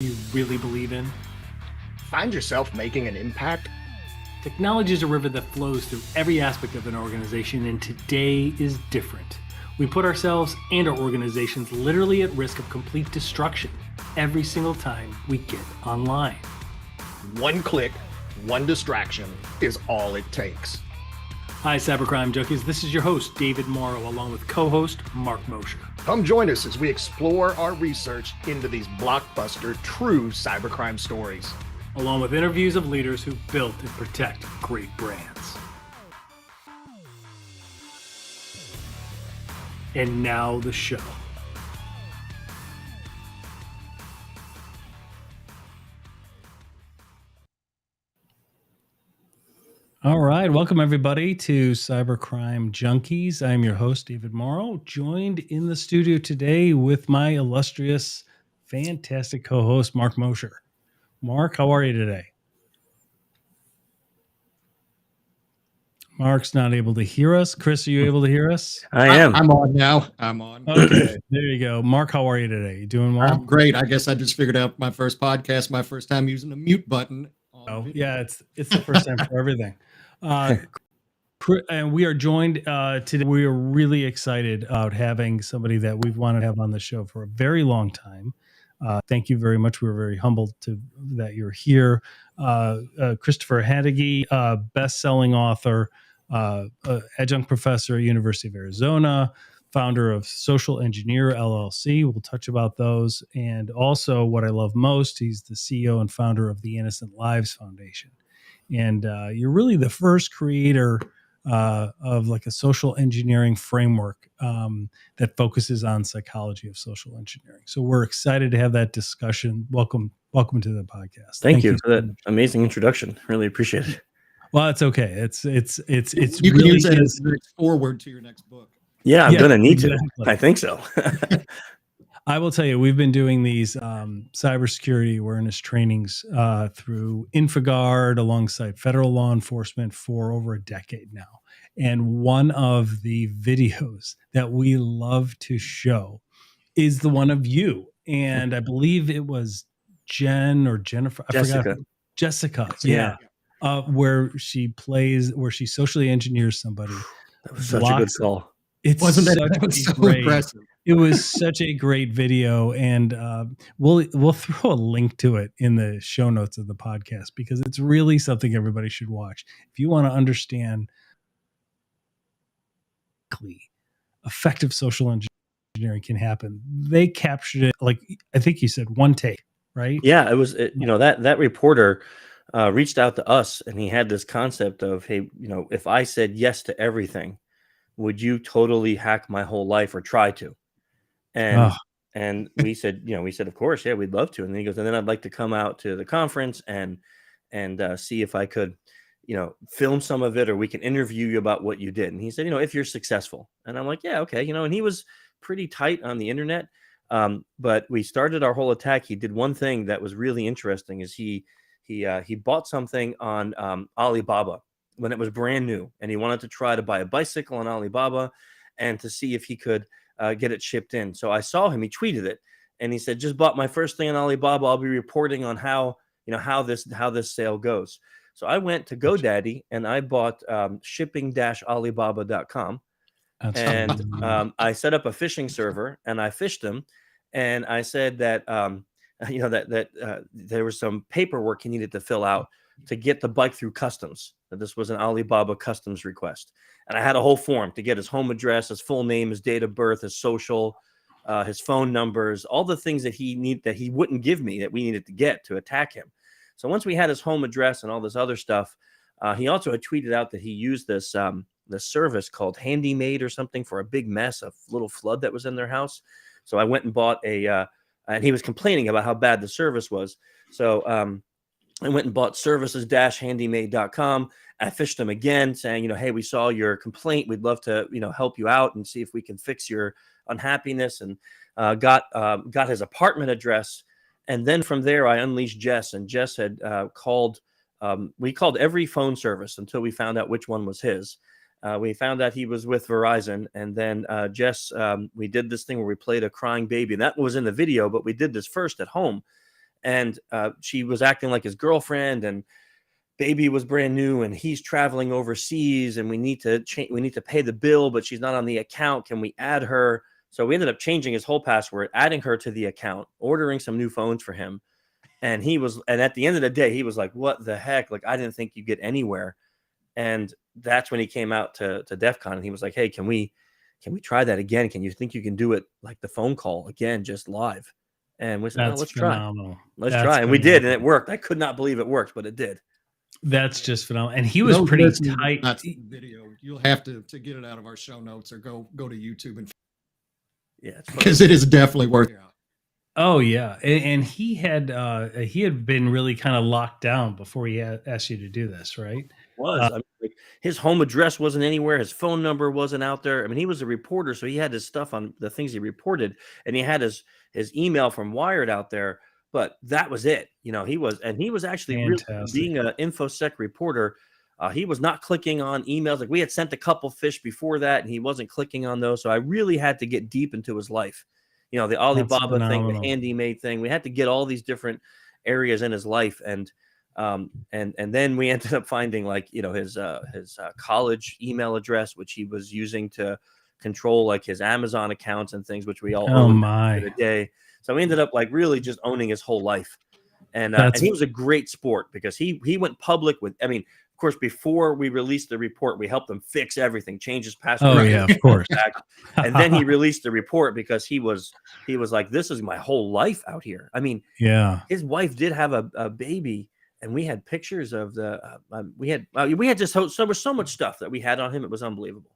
you really believe in? Find yourself making an impact? Technology is a river that flows through every aspect of an organization, and today is different. We put ourselves and our organizations literally at risk of complete destruction every single time we get online. One click, one distraction is all it takes. Hi, Cybercrime Junkies. This is your host, David Morrow, along with co-host Mark Mosher. Come join us as we explore our research into these blockbuster, true cybercrime stories, along with interviews of leaders who built and protect great brands. And now the show. All right, welcome everybody to Cybercrime Junkies. I'm your host, David Morrow, joined in the studio today with my illustrious, fantastic co-host, Mark Mosher. Mark, how are you today? Mark's not able to hear us. Chris, are you able to hear us? I am. I'm on now. I'm on. Okay, there you go. Mark, how are you today? You doing well? I'm great. I guess I just figured out my first podcast, my first time using the mute button. Yeah, it's the first time for everything. And we are joined today. We are really excited about having somebody that we've wanted to have on the show for a very long time. Thank you very much. We're very humbled that you're here. Christopher Hadnagy, best-selling author, adjunct professor at University of Arizona, founder of Social Engineer LLC. We'll touch about those. And also what I love most, he's the CEO and founder of the Innocent Lives Foundation. And you're really the first creator of like a social engineering framework that focuses on psychology of social engineering. So we're excited to have that discussion. Welcome to the podcast. Thank you for that amazing introduction. Really appreciate it. Well, it's okay. It's you really can use that as a forward to your next book. Yeah, I'm gonna need exactly. to. I think so. I will tell you, we've been doing these cybersecurity awareness trainings through InfoGuard alongside federal law enforcement for over a decade now. And one of the videos that we love to show is the one of you. And I believe it was Jen or Jennifer. I forgot. Jessica. Yeah. Where she socially engineers somebody. That was such a good call. That was so impressive. It was such a great video, and we'll throw a link to it in the show notes of the podcast because it's really something everybody should watch if you want to understand effective social engineering can happen. They captured it, like I think you said, one take, right? Yeah, it was. That reporter reached out to us, and he had this concept of, hey, if I said yes to everything, would you totally hack my whole life or try to? And we said, of course, yeah, we'd love to. And then he goes, and then I'd like to come out to the conference and see if I could, film some of it, or we can interview you about what you did. And he said, if you're successful. And I'm like, yeah, okay. And he was pretty tight on the internet. But we started our whole attack. He did one thing that was really interesting is he bought something on Alibaba when it was brand new, and he wanted to try to buy a bicycle on Alibaba and to see if he could get it shipped in. So I saw him, he tweeted it, and he said, just bought my first thing on Alibaba. I'll be reporting on how this sale goes. So I went to GoDaddy and I bought shipping-alibaba.com. And I set up a phishing server and I fished him. And I said that, there was some paperwork he needed to fill out to get the bike through customs, that this was an Alibaba customs request. And I had a whole form to get his home address, his full name, his date of birth, his social, his phone numbers, all the things that he wouldn't give me that we needed to get to attack him. So once we had his home address and all this other stuff, he also had tweeted out that he used this service called Handy Maid or something for a big mess, a little flood that was in their house. So I went and bought and he was complaining about how bad the service was. So I went and bought services-handymaid.com. I fished him again saying, hey, we saw your complaint. We'd love to, help you out and see if we can fix your unhappiness, and got his apartment address. And then from there, I unleashed Jess, and Jess had called. We called every phone service until we found out which one was his. We found out he was with Verizon, and then Jess, we did this thing where we played a crying baby, and that was in the video, but we did this first at home. And she was acting like his girlfriend, and baby was brand new, and he's traveling overseas, and we need to pay the bill, but she's not on the account. Can we add her? So we ended up changing his whole password, adding her to the account, ordering some new phones for him. And at the end of the day, he was like, what the heck? Like, I didn't think you'd get anywhere. And that's when he came out to DEF CON, and he was like, hey, can we try that again? Can you think you can do it like the phone call again, just live? And we said, no, let's phenomenal. try. Let's try. And we did, and it worked. I could not believe it worked, but it did. That's just phenomenal. And he was pretty tight. That's the video. You'll have to get it out of our show notes, or go to YouTube, and because it is definitely worth it. Oh yeah, and he had been really kind of locked down before he asked you to do this, right? I mean, like, his home address wasn't anywhere. His phone number wasn't out there. I mean, he was a reporter, so he had his stuff on the things he reported, and he had his email from Wired out there. But that was it. You know, he was actually really, being an InfoSec reporter. He was not clicking on emails. Like, we had sent a couple fish before that, and he wasn't clicking on those. So I really had to get deep into his life. You know, the Alibaba thing, the HandyMade thing. We had to get all these different areas in his life, and then we ended up finding, like, you know, his college email address, which he was using to control like his Amazon accounts and things, which we all owned to the day. So we ended up like really just owning his whole life, and he was a great sport because he went public with. I mean, of course, before we released the report, we helped him fix everything, change his password. Oh yeah, of course. And then he released the report because he was like, this is my whole life out here. I mean, yeah, his wife did have a baby, and we had pictures of the we had just there was so much stuff that we had on him. It was unbelievable.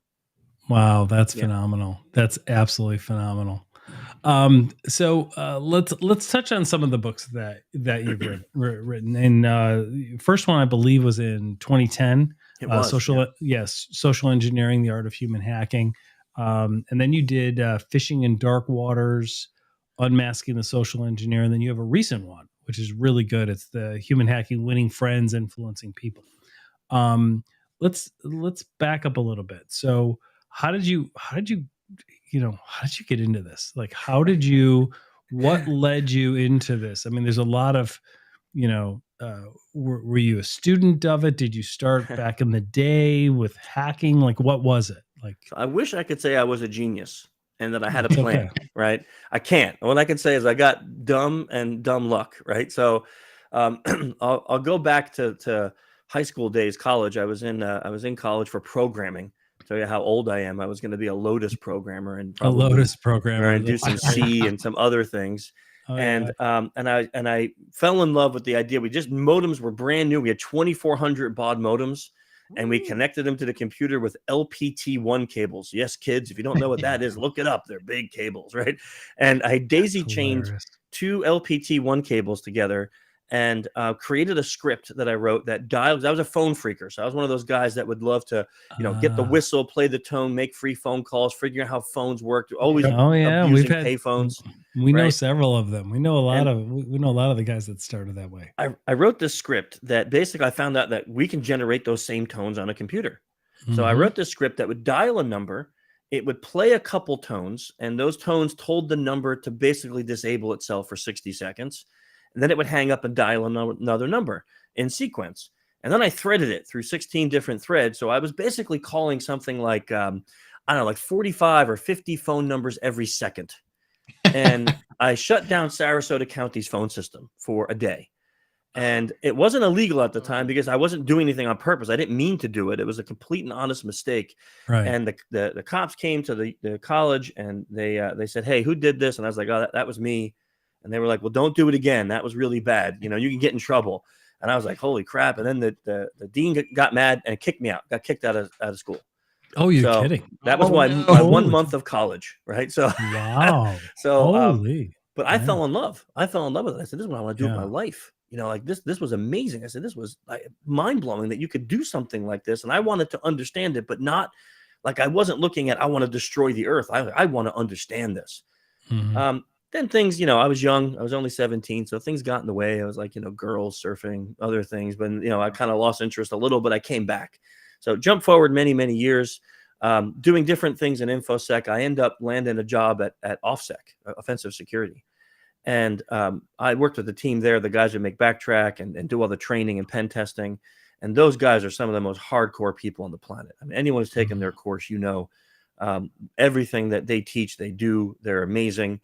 Wow, that's phenomenal. That's absolutely phenomenal. So let's touch on some of the books that you've written. And first one, I believe, was in 2010. Social Engineering: The Art of Human Hacking. And then you did Fishing in Dark Waters, Unmasking the Social Engineer. And then you have a recent one, which is really good. It's the Human Hacking: Winning Friends, Influencing People. Let's back up a little bit. So how did you get into this? Like, what led you into this? I mean, there's a lot of, were you a student of it? Did you start back in the day with hacking? Like, what was it? Like, I wish I could say I was a genius and that I had a plan, right? I can't. What I can say is I got dumb and dumb luck, right? So I'll go back to high school days, college. I was in college for programming. Tell you how old I am. I was going to be a Lotus programmer and do some C and some other things. And I fell in love with the idea. Modems were brand new. We had 2400 baud modems, and we connected them to the computer with LPT1 cables. Yes, kids, if you don't know what that is, look it up. They're big cables, right? And I daisy chained two LPT1 cables together and created a script that I wrote that dialed. I was a phone freaker, so I was one of those guys that would love to, get the whistle, play the tone, make free phone calls, figure out how phones worked. Always, we've had payphones. We know several of them. We know a lot of the guys that started that way. I wrote this script that basically I found out that we can generate those same tones on a computer. Mm-hmm. So I wrote this script that would dial a number. It would play a couple tones, and those tones told the number to basically disable itself for 60 seconds. And then it would hang up and dial another number in sequence. And then I threaded it through 16 different threads. So I was basically calling something like, like 45 or 50 phone numbers every second. And I shut down Sarasota County's phone system for a day. And it wasn't illegal at the time because I wasn't doing anything on purpose. I didn't mean to do it. It was a complete and honest mistake. Right. And the cops came to the college, and they said, hey, who did this? And I was like, oh, that was me. And they were like, well, don't do it again. That was really bad. You can get in trouble. And I was like, holy crap. And then the dean got mad and kicked me out, got kicked out of school. Oh, you're kidding. That was my 1 month of college. Right. So, wow. But I fell in love. I fell in love with it. I said, this is what I want to do with my life. This was amazing. I said, this was mind blowing that you could do something like this. And I wanted to understand it, but not like I wasn't looking at, I want to destroy the earth. I want to understand this. Mm-hmm. Then things, I was young. I was only 17, so things got in the way. I was like, girls, surfing, other things. But, I kind of lost interest a little, but I came back. So jump forward many, many years, doing different things in InfoSec. I end up landing a job at OffSec, Offensive Security. And I worked with the team there, the guys who make backtrack and do all the training and pen testing. And those guys are some of the most hardcore people on the planet. I mean, anyone who's taken their course, everything that they teach, they do. They're amazing.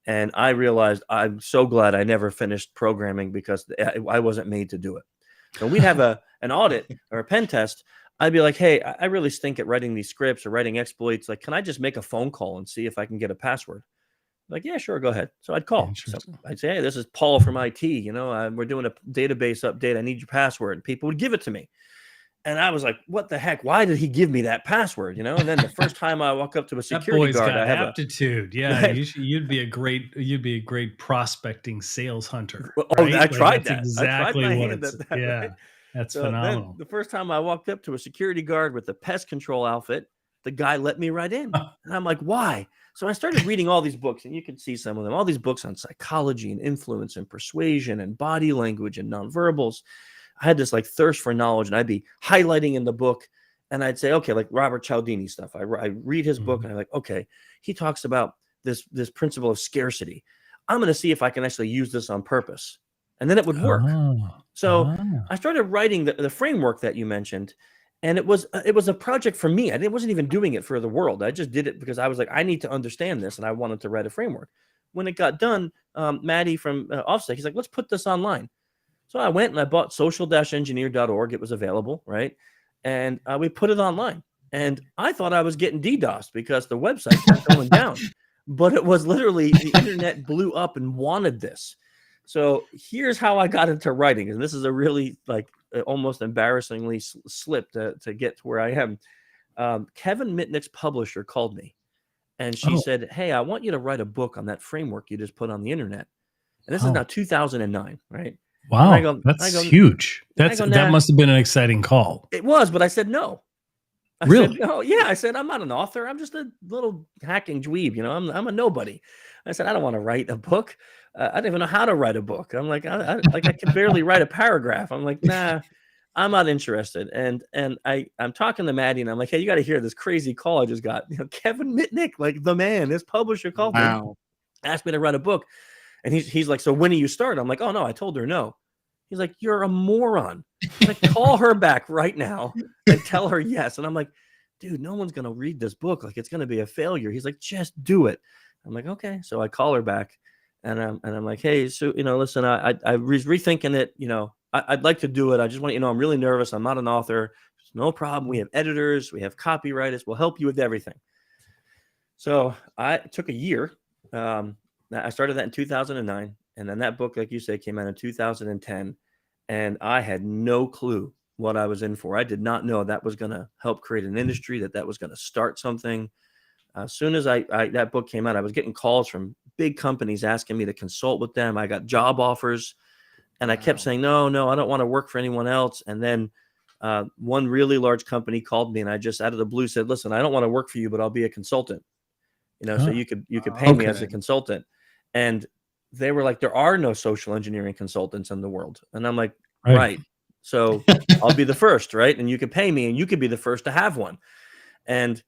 And I realized I'm so glad I never finished programming because I wasn't made to do it. So we'd have an audit or a pen test. I'd be like, hey, I really stink at writing these scripts or writing exploits. Like, can I just make a phone call and see if I can get a password? Like, yeah, sure, go ahead. So I'd call. So I'd say, hey, this is Paul from IT. We're doing a database update. I need your password. And people would give it to me. And I was like, what the heck? Why did he give me that password? And then the first time I walk up to a security guard, got I have aptitude. Yeah, you'd be a great prospecting sales hunter. Right? Right? I tried that. Exactly I tried my what hand it's. at that, Yeah, right? that's So phenomenal. then the first time I walked up to a security guard with the pest control outfit, the guy let me right in. And I'm like, why? So I started reading all these books, and you can see some of them, all these books on psychology and influence and persuasion and body language and nonverbals. I had this like thirst for knowledge, and I'd be highlighting in the book, and I'd say, okay, like Robert Cialdini stuff. I read his book, and I'm like, okay, he talks about this principle of scarcity. I'm going to see if I can actually use this on purpose, and then it would work. So I started writing the framework that you mentioned. And it was a project for me. I wasn't even doing it for the world. I just did it because I was like, I need to understand this, and I wanted to write a framework. When it got done, Maddie from Offset, he's like, let's put this online. So I went and I bought social-engineer.org. It was available, right? And we put it online. And I thought I was getting DDoSed because the website kept going down. But it was literally the internet blew up and wanted this. So here's how I got into writing. And this is a really almost embarrassingly slip to get to where I am. Kevin Mitnick's publisher called me, and she said, hey, I want you to write a book on that framework you just put on the internet. And this is now 2009, right? Wow, that's huge. That must have been an exciting call. It was, but I said no. Really? Said, no, yeah. I said, I'm not an author. I'm just a little hacking dweeb. I'm a nobody. I said, I don't want to write a book. I don't even know how to write a book. I'm like, I can barely write a paragraph. I'm like, nah, I'm not interested. And I'm talking to Maddie, and I'm like, hey, you got to hear this crazy call I just got. Kevin Mitnick, like the man, his publisher called me, asked me to write a book. And he's like, so when do you start? I'm like, oh no, I told her no. He's like, you're a moron. Like, call her back right now and tell her yes. And I'm like, dude, no one's going to read this book. Like, it's going to be a failure. He's like, just do it. I'm like, okay. So I call her back, and I'm like, hey, so, listen, I was rethinking it. I'd like to do it. I just want I'm really nervous. I'm not an author. There's no problem. We have editors. We have copywriters. We'll help you with everything. So I took a year. I started that in 2009. And then that book, like you say, came out in 2010. And I had no clue what I was in for. I did not know that was going to help create an industry, that was going to start something. As soon as that book came out, I was getting calls from big companies asking me to consult with them. I got job offers, and I kept saying, no, I don't want to work for anyone else. And then one really large company called me, and I just out of the blue said, listen, I don't want to work for you, but I'll be a consultant. So you could pay me as a consultant. And they were like, there are no social engineering consultants in the world. And I'm like, right. So I'll be the first, right? And you could pay me, and you could be the first to have one. And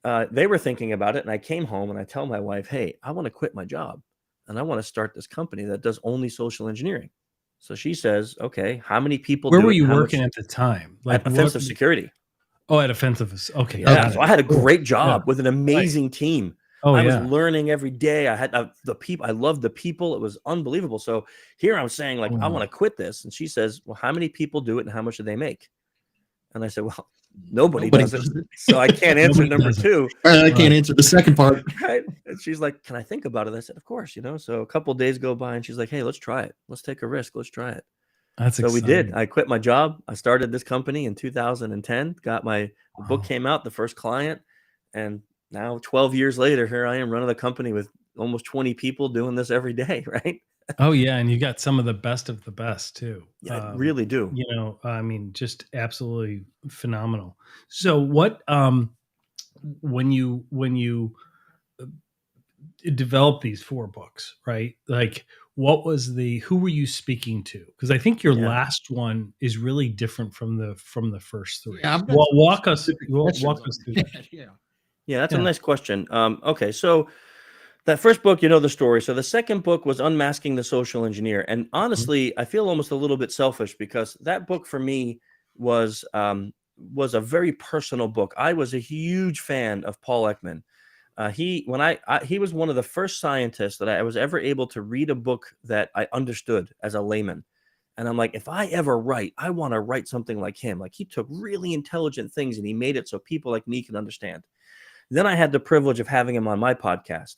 they were thinking about it. And I came home, and I tell my wife, hey, I want to quit my job, and I want to start this company that does only social engineering. So she says, okay, how many people Where were you working at the time? Like offensive security. Oh, at offensive. Okay. Yeah. So I had a great job with an amazing team. I was learning every day. I had the people. I loved the people. It was unbelievable. So here I'm saying, like, I want to quit this. And she says, well, how many people do it, and how much do they make? And I said, well, nobody does it. So I can't answer number two. I can't answer the second part. Right. And she's like, can I think about it? I said, of course, So a couple of days go by, and she's like, hey, let's try it. Let's take a risk. Let's try it. That's so exciting. We did. I quit my job. I started this company in 2010. Got the book came out, the first client, and now 12 years later, here I am running the company with almost 20 people doing this every day, right? Oh yeah, and you got some of the best too. Yeah, I really do. I mean, just absolutely phenomenal. So what when you developed these 4 books, right? Like, who were you speaking to? Because I think your last one is really different from the first 3. Yeah, walk us through that. Yeah, that's a nice question. Okay, so That first book, you know the story. So the second book was Unmasking the Social Engineer. And honestly, I feel almost a little bit selfish because that book for me was a very personal book. I was a huge fan of Paul Ekman. He was one of the first scientists that I was ever able to read a book that I understood as a layman. And I'm like, if I ever write, I want to write something like him. Like, he took really intelligent things and he made it so people like me can understand. Then I had the privilege of having him on my podcast,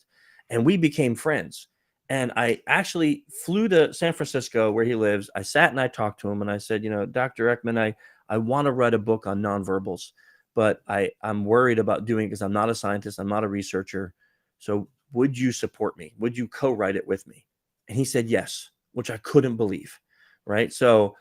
and we became friends. And I actually flew to San Francisco where he lives. I sat and I talked to him and I said, you know, Dr. Ekman, I want to write a book on nonverbals, but I'm worried about doing it because I'm not a scientist. I'm not a researcher. So would you support me? Would you co-write it with me? And he said yes, which I couldn't believe. Right. So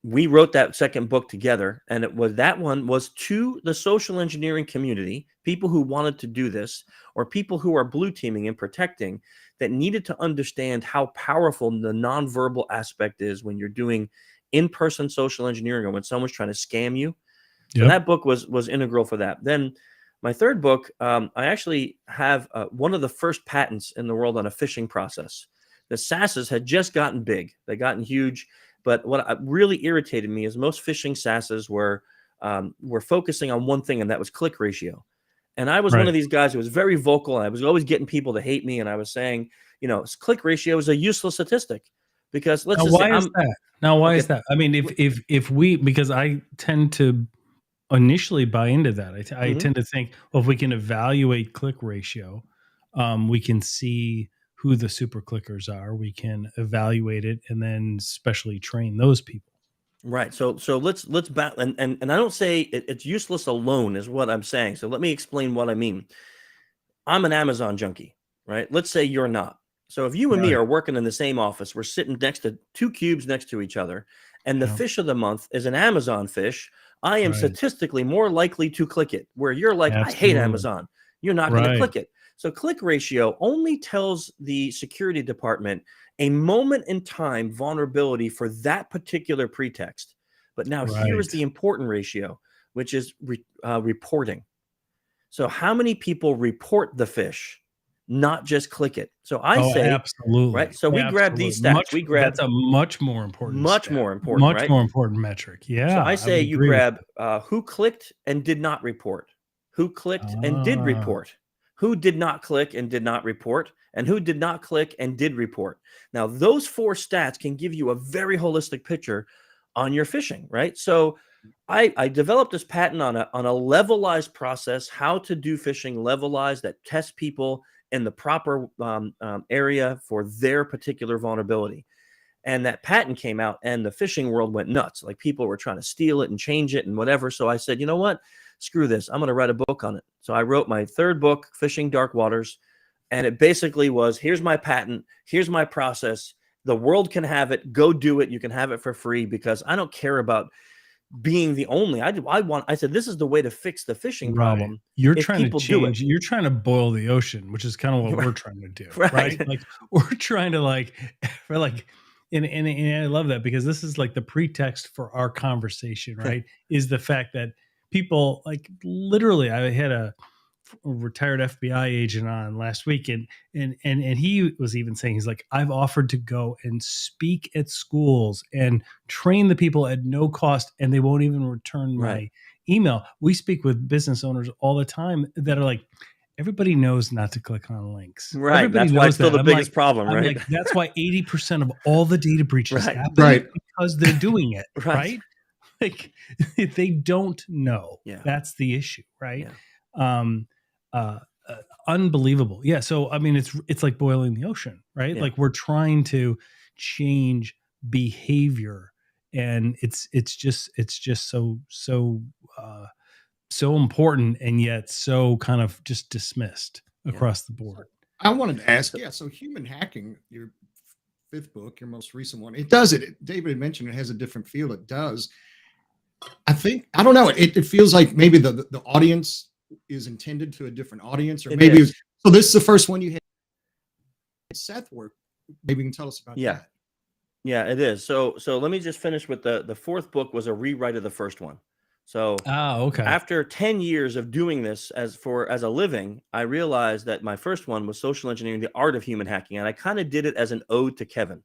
we wrote that second book together, and that one was to the social engineering community, people who wanted to do this, or people who are blue teaming and protecting, that needed to understand how powerful the nonverbal aspect is when you're doing in-person social engineering or when someone's trying to scam you. So that book was integral for that. Then my third book, I actually have one of the first patents in the world on a phishing process. The SaaSes had just gotten big. They gotten huge. But what really irritated me is most phishing SaaSes were focusing on one thing, and that was click ratio. And I was one of these guys who was very vocal, and I was always getting people to hate me. And I was saying, you know, click ratio is a useless statistic because let's just say, why is that? I mean, if we, because I tend to initially buy into that. I tend to think, well, if we can evaluate click ratio, we can see who the super clickers are. We can evaluate it and then specially train those people. Right. So let's battle. And I don't say it's useless alone is what I'm saying. So let me explain what I mean. I'm an Amazon junkie, right? Let's say you're not. So if you and me are working in the same office, we're sitting next to two cubes next to each other, and the fish of the month is an Amazon fish, I am statistically more likely to click it, where you're like, I hate Amazon. You're not going to click it. So click ratio only tells the security department a moment in time vulnerability for that particular pretext. But now here is the important ratio, which is reporting. So how many people report the fish, not just click it? So I say, absolutely. Right. So we grab these stats. That's a much more important, more important metric. Yeah. So I say you grab who clicked and did not report, who clicked and did report, who did not click and did not report, and who did not click and did report. Now, those four stats can give you a very holistic picture on your phishing, right? So I developed this patent on a levelized process, how to do phishing levelized that tests people in the proper area for their particular vulnerability. And that patent came out and the phishing world went nuts. Like, people were trying to steal it and change it and whatever. So I said, you know what? Screw this. I'm going to write a book on it. So I wrote my third book, Phishing Dark Waters. And it basically was, here's my patent. Here's my process. The world can have it. Go do it. You can have it for free, because I don't care about being the only. I said, this is the way to fix the phishing problem. You're trying to change. You're trying to boil the ocean, which is kind of what we're trying to do. Right. Like, we're trying to and I love that, because this is like the pretext for our conversation, right? Is the fact that people, like, literally, I had a retired FBI agent on last week, and he was even saying, he's like, I've offered to go and speak at schools and train the people at no cost, and they won't even return my email. We speak with business owners all the time that are like, everybody knows not to click on links. Right. Everybody that's why it's still the biggest problem, right? Like, that's why 80% of all the data breaches happen, because they're doing it, right? Like, they don't know. That's the issue, right? Unbelievable. Yeah. So, I mean, it's like boiling the ocean, right? Like, we're trying to change behavior, and it's just so important, and yet so kind of just dismissed across the board. I wanted to ask, so human hacking, your fifth book, your most recent one, it does it. David had mentioned it has a different feel. It does. I don't know. It feels like maybe the audience is intended to a different audience, or maybe so this is the first one you had Seth work. Maybe you can tell us about that. Yeah, it is. So let me just finish with the fourth book was a rewrite of the first one. So okay. after 10 years of doing this as a living, I realized that my first one was social engineering, the art of human hacking. And I kind of did it as an ode to Kevin,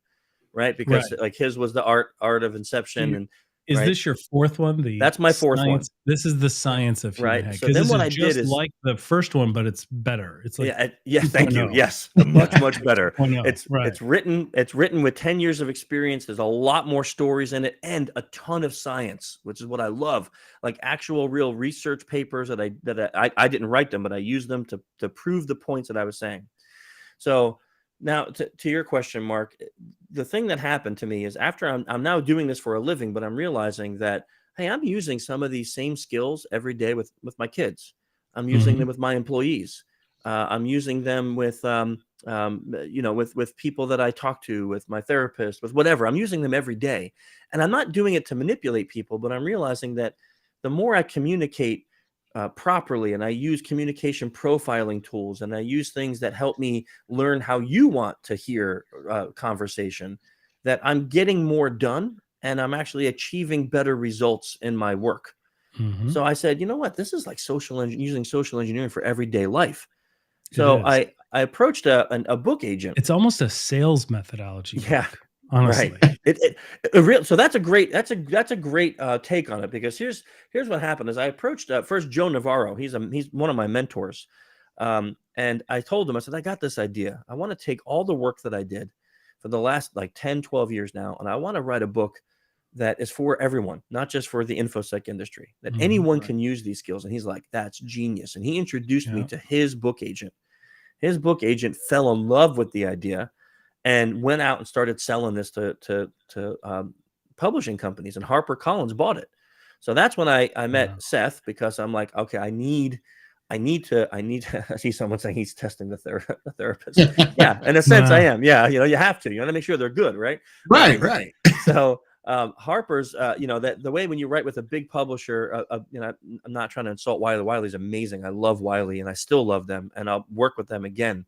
right? Because Right. like his was the art of So inception. And is right, this your fourth one? The that's my fourth one. science. This is the science of human Right. hack, So because then this what is I did just is, like the first one, but it's better. It's like yeah, thank you. 2.0. Yes, much better. 2.0. Right. It's written with 10 years of experience. There's a lot more stories in it and a ton of science, which is what I love. Like actual real research papers that I didn't write them, but I used them to prove the points that I was saying. So now to your question, Mark, the thing that happened to me is after I'm now doing this for a living, but I'm realizing that, hey, I'm using some of these same skills every day with my kids. I'm using them with my employees. I'm using them with with people that I talk to, with my therapist, with whatever. I'm using them every day, and I'm not doing it to manipulate people, but I'm realizing that the more I communicate properly, and I use communication profiling tools, and I use things that help me learn how you want to hear conversation, that I'm getting more done and I'm actually achieving better results in my work. So I said, you know what, this is like using social engineering for everyday life. So I approached a book agent. It's almost a sales methodology book, Yeah, honestly. right. So that's a great take on it, because here's what happened is I approached first Joe Navarro. He's one of my mentors. And I told him, I said, I got this idea. I want to take all the work that I did for the last like 10, 12 years now, and I want to write a book that is for everyone, not just for the InfoSec industry, that anyone can use these skills. And he's like, that's genius. And he introduced me to his book agent. His book agent fell in love with the idea and went out and started selling this to publishing companies, and HarperCollins bought it. So that's when I met Seth, because I'm like, okay, I need to I see someone saying he's testing the therapist. Yeah, in a sense I am. Yeah, you have to. You want to make sure they're good, right? Right. So Harper's, that the way when you write with a big publisher, I'm not trying to insult Wiley. Wiley's amazing. I love Wiley, and I still love them, and I'll work with them again.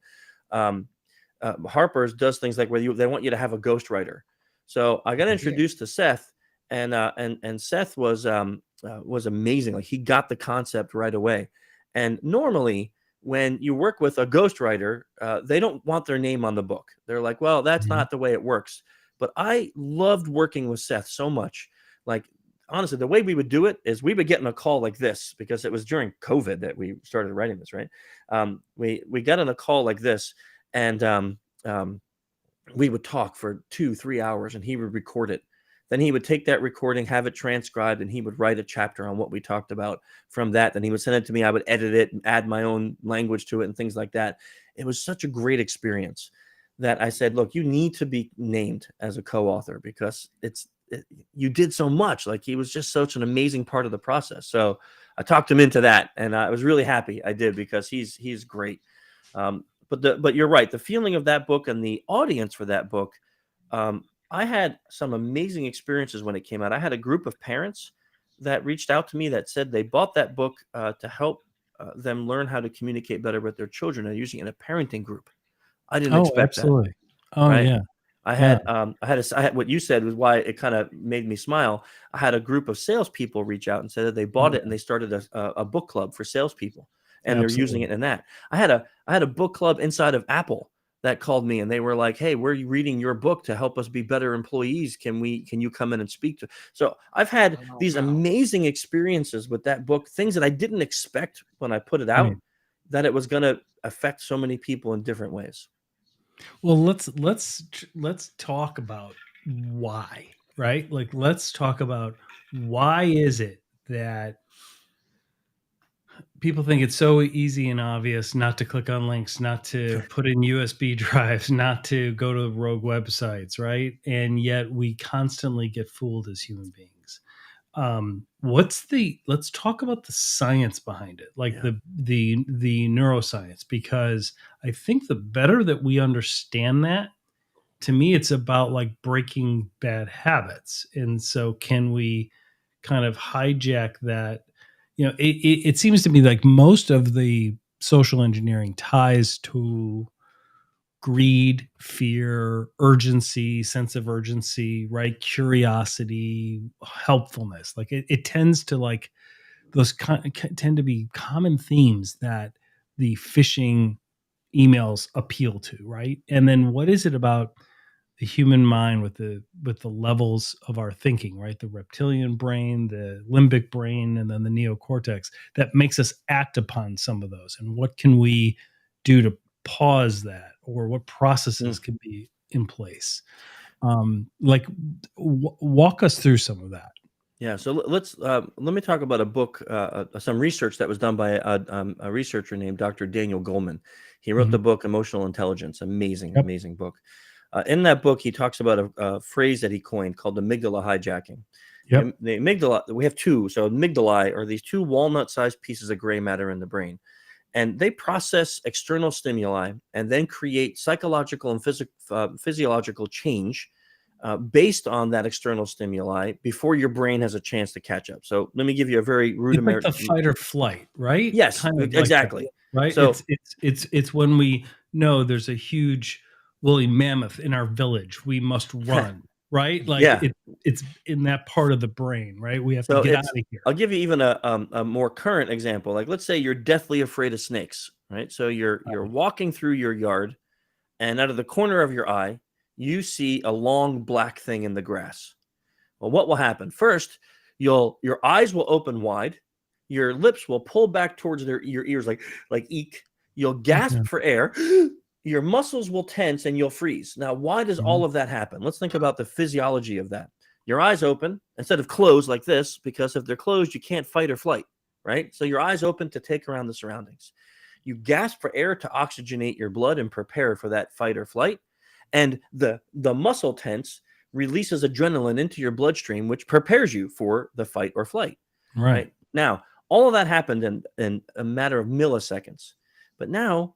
Harper's does things like where they want you to have a ghostwriter. So I got introduced to Seth, and Seth was amazing. Like he got the concept right away. And normally when you work with a ghostwriter, they don't want their name on the book. They're like, well, that's not the way it works. But I loved working with Seth so much. Like, honestly, the way we would do it is we would get in a call like this, because it was during COVID that we started writing this, right? We got in a call like this, and we would talk for 2-3 hours, and he would record it. Then he would take that recording, have it transcribed, and he would write a chapter on what we talked about from that. Then he would send it to me. I would edit it and add my own language to it and things like that. It was such a great experience that I said, look, you need to be named as a co-author, because you did so much. Like, he was just such an amazing part of the process. So I talked him into that, and I was really happy I did, because he's great. But you're right. The feeling of that book and the audience for that book, I had some amazing experiences when it came out. I had a group of parents that reached out to me that said they bought that book to help them learn how to communicate better with their children, and using it in a parenting group. I didn't expect absolutely. that. Oh, right? yeah. I had what you said was why it kind of made me smile. I had a group of salespeople reach out and said that they bought it, and they started a book club for salespeople, and they're using it in that. I had a book club inside of Apple that called me, and they were like, hey, we're reading your book to help us be better employees. Can you come in and speak to? So I've had these amazing experiences with that book, things that I didn't expect when I put it out, that it was going to affect so many people in different ways. Well, let's talk about why, right? Like, let's talk about why is it that people think it's so easy and obvious not to click on links, not to put in USB drives, not to go to rogue websites, right? And yet we constantly get fooled as human beings. Let's talk about the science behind it, like the neuroscience, because I think the better that we understand that, to me, it's about like breaking bad habits. And so can we kind of hijack that? It seems to me like most of the social engineering ties to greed, fear, urgency, sense of urgency, right? Curiosity, helpfulness. Like it tends to like those tend to be common themes that the phishing emails appeal to, right? And then what is it about the human mind with the levels of our thinking, right? The reptilian brain, the limbic brain, and then the neocortex that makes us act upon some of those. And what can we do to pause that, or what processes can be in place? Like walk us through some of that. Yeah, so let me talk about a book, some research that was done by a researcher named Dr. Daniel Goleman. He wrote the book Emotional Intelligence. Amazing book. In that book, he talks about a phrase that he coined called amygdala hijacking. Yep. The amygdala, we have two. So amygdalae are these two walnut-sized pieces of gray matter in the brain, and they process external stimuli and then create psychological and physiological change based on that external stimuli before your brain has a chance to catch up. So let me give you a very rudimentary. Like the fight or flight, right? Yes, kind of exactly. Like that, right. So it's when we know there's a huge woolly mammoth in our village, we must run, right? Like yeah. it's in that part of the brain, right? We have So to get out of here. I'll give you even a more current example. Like let's say you're deathly afraid of snakes, right? So you're walking through your yard, and out of the corner of your eye, you see a long black thing in the grass. Well, what will happen? First, your eyes will open wide, your lips will pull back towards your ears like eek. You'll gasp for air, your muscles will tense, and you'll freeze. Now, why does all of that happen? Let's think about the physiology of that. Your eyes open instead of closed like this, because if they're closed, you can't fight or flight, right? So your eyes open to take around the surroundings. You gasp for air to oxygenate your blood and prepare for that fight or flight. And the muscle tense releases adrenaline into your bloodstream, which prepares you for the fight or flight. Right? Now, all of that happened in a matter of milliseconds. But now,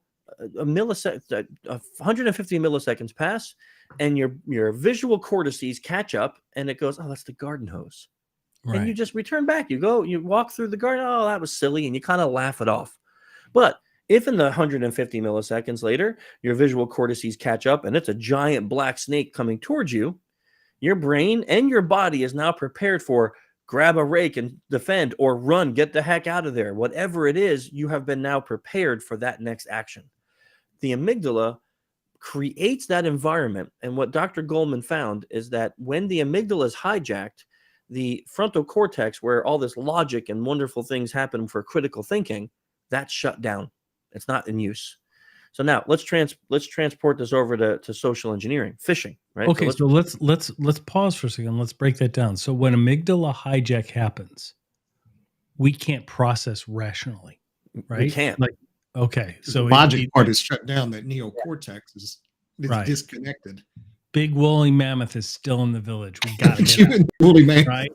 150 milliseconds pass, and your visual cortices catch up, and it goes, oh, that's the garden hose. Right. And you just return back. You walk through the garden. Oh, that was silly. And you kind of laugh it off. But if in the 150 milliseconds later, your visual cortices catch up and it's a giant black snake coming towards you, your brain and your body is now prepared for grab a rake and defend, or run, get the heck out of there. Whatever it is, you have been now prepared for that next action. The amygdala creates that environment. And what Dr. Goleman found is that when the amygdala is hijacked, the frontal cortex, where all this logic and wonderful things happen for critical thinking, that's shut down. It's not in use. So now let's transport this over to social engineering, phishing, right? Okay, so let's pause for a second. Let's break that down. So when amygdala hijack happens, we can't process rationally, right? We can't. Like, okay, so the logic part is shut down. That neocortex is disconnected. Big woolly mammoth is still in the village. We got to get out, woolly mammoth. right?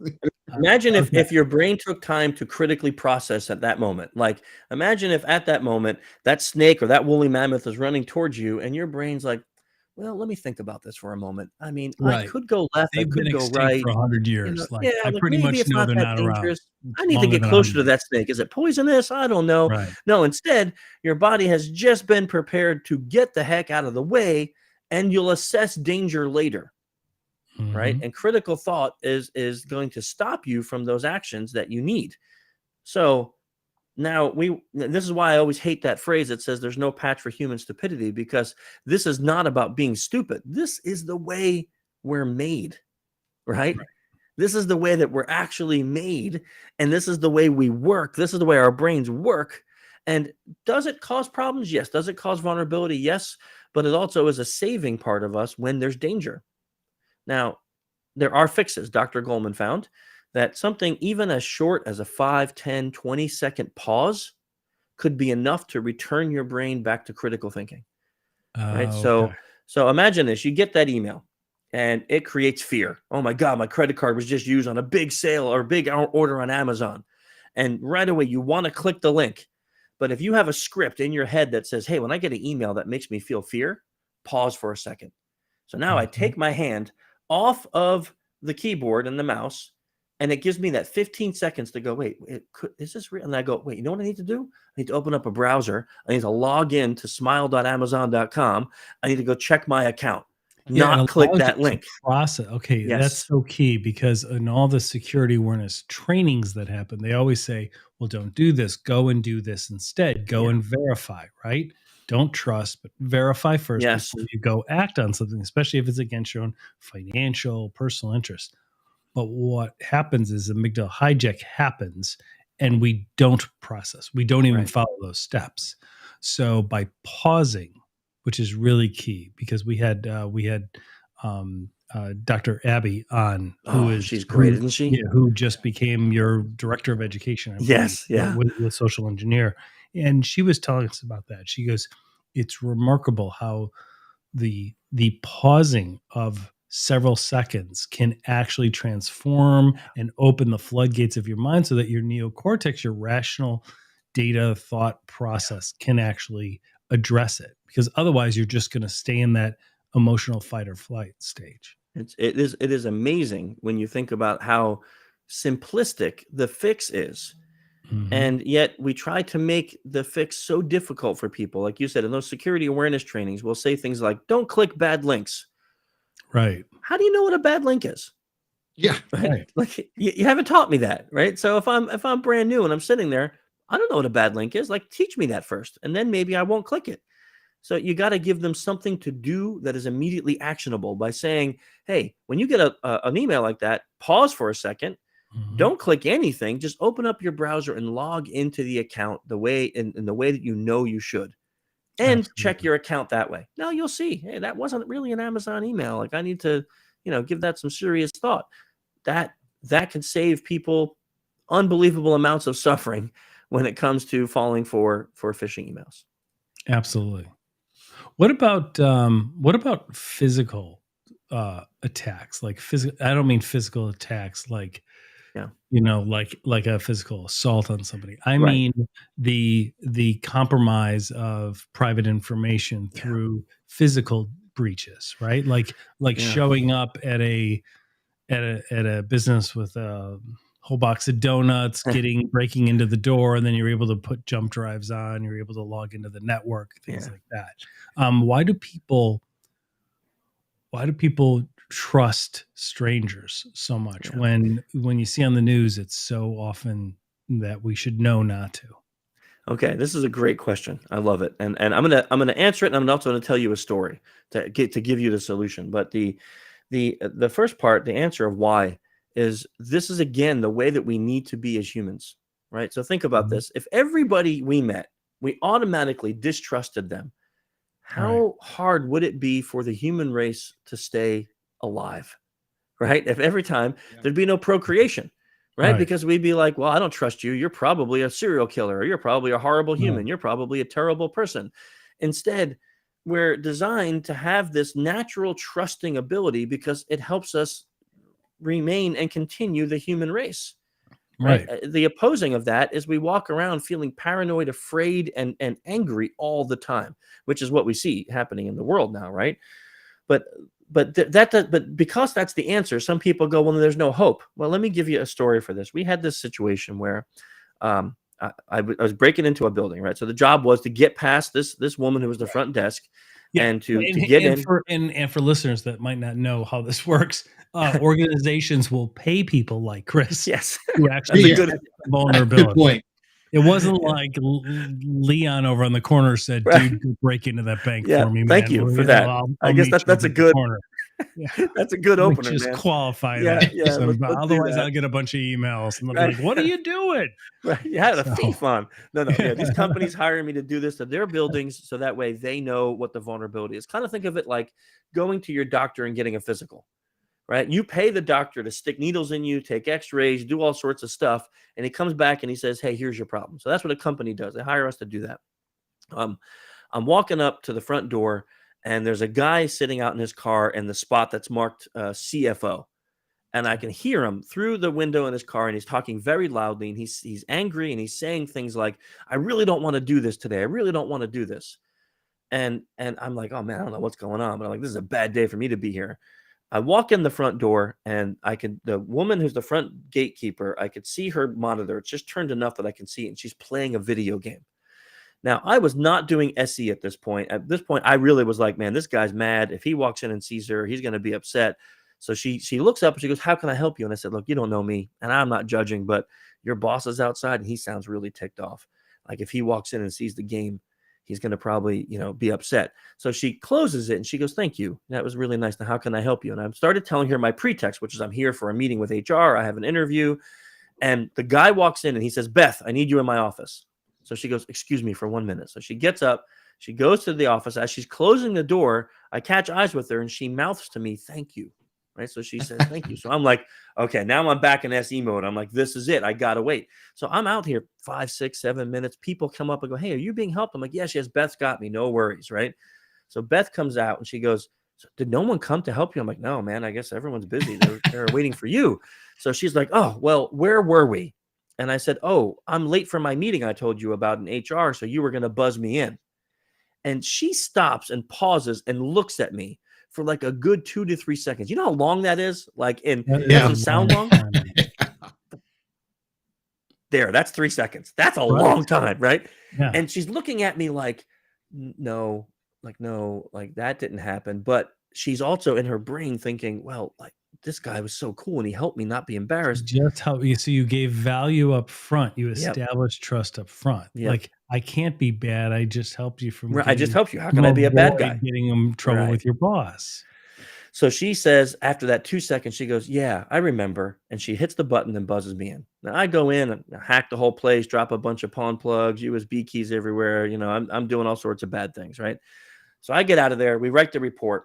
Imagine if your brain took time to critically process at that moment. Like, imagine if at that moment that snake or that woolly mammoth is running towards you, and your brain's like, well, let me think about this for a moment. I mean, I could go left, They've I could been go extinct right for 100 years. I pretty much it's know not they're that not around. dangerous. I need to get closer to that snake. Is it poisonous? I don't know. Right. No, instead, your body has just been prepared to get the heck out of the way, and you'll assess danger later. Right. And critical thought is going to stop you from those actions that you need. So now this is why I always hate that phrase that says there's no patch for human stupidity, because this is not about being stupid. This is the way we're made. Right. This is the way that we're actually made. And this is the way we work. This is the way our brains work. And does it cause problems? Yes. Does it cause vulnerability? Yes. But it also is a saving part of us when there's danger. Now, there are fixes. Dr. Goleman found that something even as short as a 5, 10, 20-second pause could be enough to return your brain back to critical thinking. Right? Okay. So imagine this. You get that email, and it creates fear. Oh, my God, my credit card was just used on a big sale or big order on Amazon. And right away, you want to click the link. But if you have a script in your head that says, hey, when I get an email that makes me feel fear, pause for a second. So now I take my hand off of the keyboard and the mouse, And it gives me that 15 seconds to go, wait, is this real? And I go, wait, you know what I need to do? I need to open up a browser. I need to log in to smile.amazon.com. I need to go check my account, Yeah, and not click allows that you to link. process. Okay, that's Yes. so key, because in all the security awareness trainings that happen, they always say, well, don't do this. Go and do this instead. Go Yeah. and verify, right? Don't trust, but verify first Yes. before you go act on something, especially if it's against your own financial, personal interest. But what happens is amygdala hijack happens, and we don't process. We don't even Right. follow those steps. So by pausing, which is really key, because we had Dr. Abby on, She's great, isn't she? who just became your director of education, I believe, Yes. Yeah. with Social Engineer, and she was telling us about that. She goes, "It's remarkable how the pausing of several seconds can actually transform and open the floodgates of your mind, so that your neocortex, your rational data thought process, can actually address it, because otherwise you're just going to stay in that emotional fight or flight stage." It is amazing when you think about how simplistic the fix is. Mhm. And yet we try to make the fix so difficult for people. Like you said, in those security awareness trainings, we'll say things like, don't click bad links. Right. How do you know what a bad link is? Yeah. Right. Like you haven't taught me that, right? So if I'm brand new and I'm sitting there, I don't know what a bad link is. Like, teach me that first, and then maybe I won't click it. So you got to give them something to do that is immediately actionable by saying, hey, when you get an email like that, pause for a second. Mhm. Don't click anything. Just open up your browser and log into the account the way in the way that you know you should, and check Absolutely. your account that way. Now you'll see, hey, that wasn't really an Amazon email. Like, I need to, give that some serious thought. That can save people unbelievable amounts of suffering when it comes to falling for phishing emails. Absolutely. What about physical attacks? Like physical, I don't mean physical attacks like, Yeah. like a physical assault on somebody. I Right. mean the compromise of private information Yeah. through physical breaches, right? Like Yeah. showing up at a business with a whole box of donuts, breaking into the door, and then you're able to put jump drives on. You're able to log into the network, things Yeah. like that. Why do people trust strangers so much, Yeah. when you see on the news it's so often that we should know not to? Okay, this is a great question. I love it, and I'm gonna answer it, and I'm also gonna tell you a story to give you the solution. But the first part, the answer of why, is this is again the way that we need to be as humans, right? So think about Mhm. this: if everybody we met, we automatically distrusted them, Right. how hard would it be for the human race to stay alive? Right? If every time Yeah. there'd be no procreation, right? Right. Because we'd be like, well, I don't trust you. You're probably a serial killer, or you're probably a horrible Right. human. You're probably a terrible person. Instead, we're designed to have this natural trusting ability because it helps us remain and continue the human race. Right. Right. The opposing of that is we walk around feeling paranoid, afraid, and angry all the time, which is what we see happening in the world now, right? But but because that's the answer, some people go, well, there's no hope. Well, let me give you a story for this. We had this situation where I was breaking into a building, right? So the job was to get past this woman who was the front desk, Yeah, and to get in. for listeners that might not know how this works, organizations will pay people like Chris Yes, to actually that's a Yeah. good. detect Good vulnerability. point. It wasn't Yeah. like Leon over on the corner said, Right. "Dude, go break into that bank Yeah, for me, thank man. you Well, for you know, that. I'll I guess meet you that's a at the good corner." Yeah, that's a good let me opener, just man. qualify Yeah, that. yeah. So Let's do otherwise, that. I'll get a bunch of emails, and they'll be Right. like, "What are you doing?" Right. You had a So, thief on. No. Yeah. These companies hire me to do this to their buildings so that way they know what the vulnerability is. Kind of think of it like going to your doctor and getting a physical, right? You pay the doctor to stick needles in you, take x-rays, do all sorts of stuff. And he comes back and he says, hey, here's your problem. So that's what a company does. They hire us to do that. I'm walking up to the front door and there's a guy sitting out in his car in the spot that's marked CFO. And I can hear him through the window in his car, and he's talking very loudly, and he's angry, and he's saying things like, "I really don't want to do this today. I really don't want to do this." And I'm like, "Oh man, I don't know what's going on," but I'm like, "This is a bad day for me to be here." I walk in the front door, and the woman who's the front gatekeeper, I could see her monitor. It's just turned enough that I can see it, and she's playing a video game. Now, I was not doing SE at this point. At this point, I really was like, man, this guy's mad. If he walks in and sees her, he's going to be upset. So she looks up and she goes, how can I help you? And I said, look, you don't know me, and I'm not judging, but your boss is outside, and he sounds really ticked off. Like, if he walks in and sees the game, he's going to probably, be upset. So she closes it and she goes, thank you. That was really nice. Now, how can I help you? And I started telling her my pretext, which is I'm here for a meeting with HR. I have an interview. And the guy walks in and he says, Beth, I need you in my office. So she goes, excuse me for 1 minute. So she gets up, she goes to the office. As she's closing the door, I catch eyes with her and she mouths to me, thank you. Right. So she says, thank you. So I'm like, okay, now I'm back in SE mode. I'm like, this is it. I got to wait. So I'm out here 5, 6, 7 minutes. People come up and go, hey, are you being helped? I'm like, yes, Beth's got me. No worries. Right. So Beth comes out and she goes, so did no one come to help you? I'm like, no, man, I guess everyone's busy. They're waiting for you. So she's like, oh, well, where were we? And I said, oh, I'm late for my meeting I told you about in HR. So you were going to buzz me in. And she stops and pauses and looks at me for like a good 2 to 3 seconds. You know how long that is? Like, and it doesn't sound long. There, that's 3 seconds. That's a long time, right? Yeah. And she's looking at me like, no, like that didn't happen. But she's also in her brain thinking, well, like, this guy was so cool and he helped me not be embarrassed. Just how you gave value up front. You established trust up front. Yep. Like, I can't be bad. I just helped you from. I just helped you. How can I be a bad guy? Getting in trouble with your boss. So she says, after that 2 seconds, she goes, yeah, I remember. And she hits the button and buzzes me in. Now I go in and hack the whole place, drop a bunch of pawn plugs, USB keys everywhere. I'm doing all sorts of bad things, right? So I get out of there. We write the report.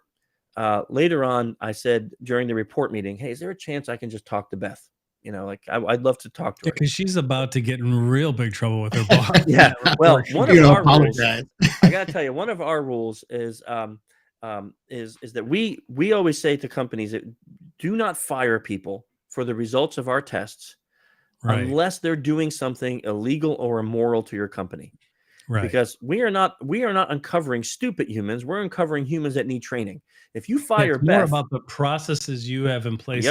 Later on, I said during the report meeting, hey, is there a chance I can just talk to Beth? I'd love to talk to her. Because she's about to get in real big trouble with her boss. Yeah. Well, one of our rules, I got to tell you, one of our rules is that we always say to companies that do not fire people for the results of our tests unless they're doing something illegal or immoral to your company. Right. Because we are not uncovering stupid humans. We're uncovering humans that need training. If you fire Beth, more about the processes you have in place,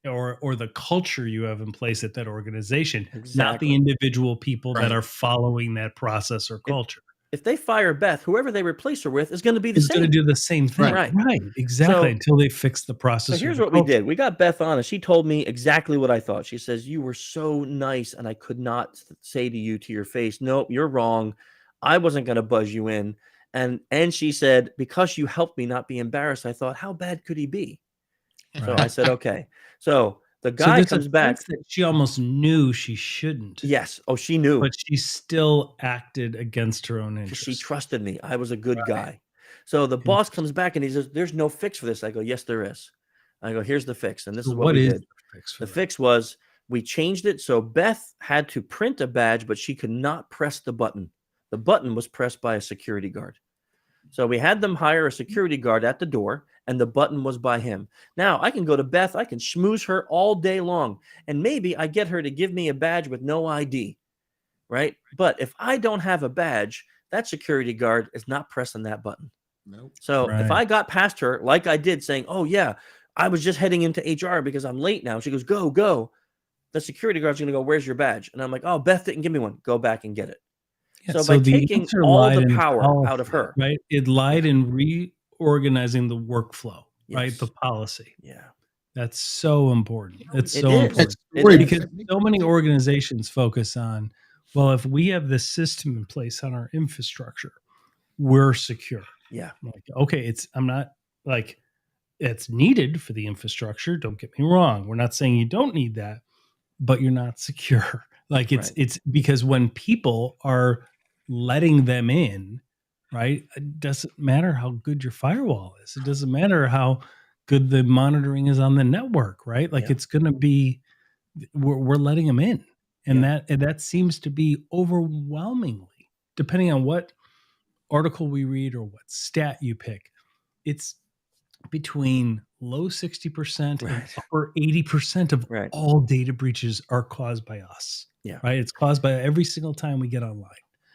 or the culture you have in place at that organization, not the individual people that are following that process or culture. If they fire Beth, whoever they replace her with is going to be the same. Going to do the same thing. Right. Exactly. Until they fix the process. So here's what we did. We got Beth on, and she told me exactly what I thought. She says, you were so nice, and I could not say to you to your face, nope, you're wrong. I wasn't going to buzz you in. And she said, because you helped me not be embarrassed, I thought, how bad could he be? So I said, okay. So the guy comes back. That she almost knew she shouldn't. Yes. Oh, she knew. But she still acted against her own interest. She trusted me. I was a good guy. So the boss comes back and he says, there's no fix for this. I go, yes, there is. I go, here's the fix. And this is what we did. The fix was we changed it. So Beth had to print a badge, but she could not press the button. The button was pressed by a security guard. So we had them hire a security guard at the door, and the button was by him. Now I can go to Beth. I can schmooze her all day long, and maybe I get her to give me a badge with no ID, right? But if I don't have a badge, that security guard is not pressing that button. Nope. So if I got past her, like I did, saying, oh, yeah, I was just heading into HR because I'm late now. She goes, go. The security guard's going to go, where's your badge? And I'm like, oh, Beth didn't give me one. Go back and get it. Yeah, so by taking all the power out of her, right? It lied in reorganizing the workflow, right? The policy. Yeah. That's so important. It's so important. Because so many organizations focus on, well, if we have this system in place on our infrastructure, we're secure. Yeah. Like, okay, it's needed for the infrastructure. Don't get me wrong. We're not saying you don't need that, but you're not secure. Like it's because when people are letting them in, right? It doesn't matter how good your firewall is. It doesn't matter how good the monitoring is on the network, right? Like it's going to be, we're letting them in. And that seems to be overwhelmingly, depending on what article we read or what stat you pick, it's between low 60% and upper 80% of all data breaches are caused by us. Yeah. Right. It's caused by every single time we get online.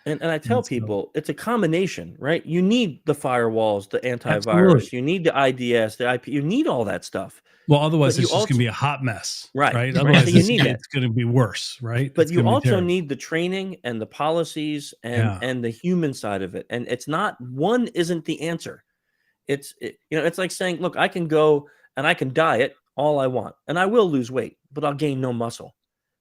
And I tell And so- people it's a combination, right? You need the firewalls, the antivirus, Absolutely. you need the IDS, the IP, you need all that stuff. Well, otherwise But you it's just going also- to be a hot mess, Right, right? right. Otherwise So you need that. it's going to be worse, right? But It's you gonna be also terrible. need the training and the policies and the human side of it. And it's not, one isn't the answer. It's like saying, look, I can go and I can diet all I want and I will lose weight, but I'll gain no muscle.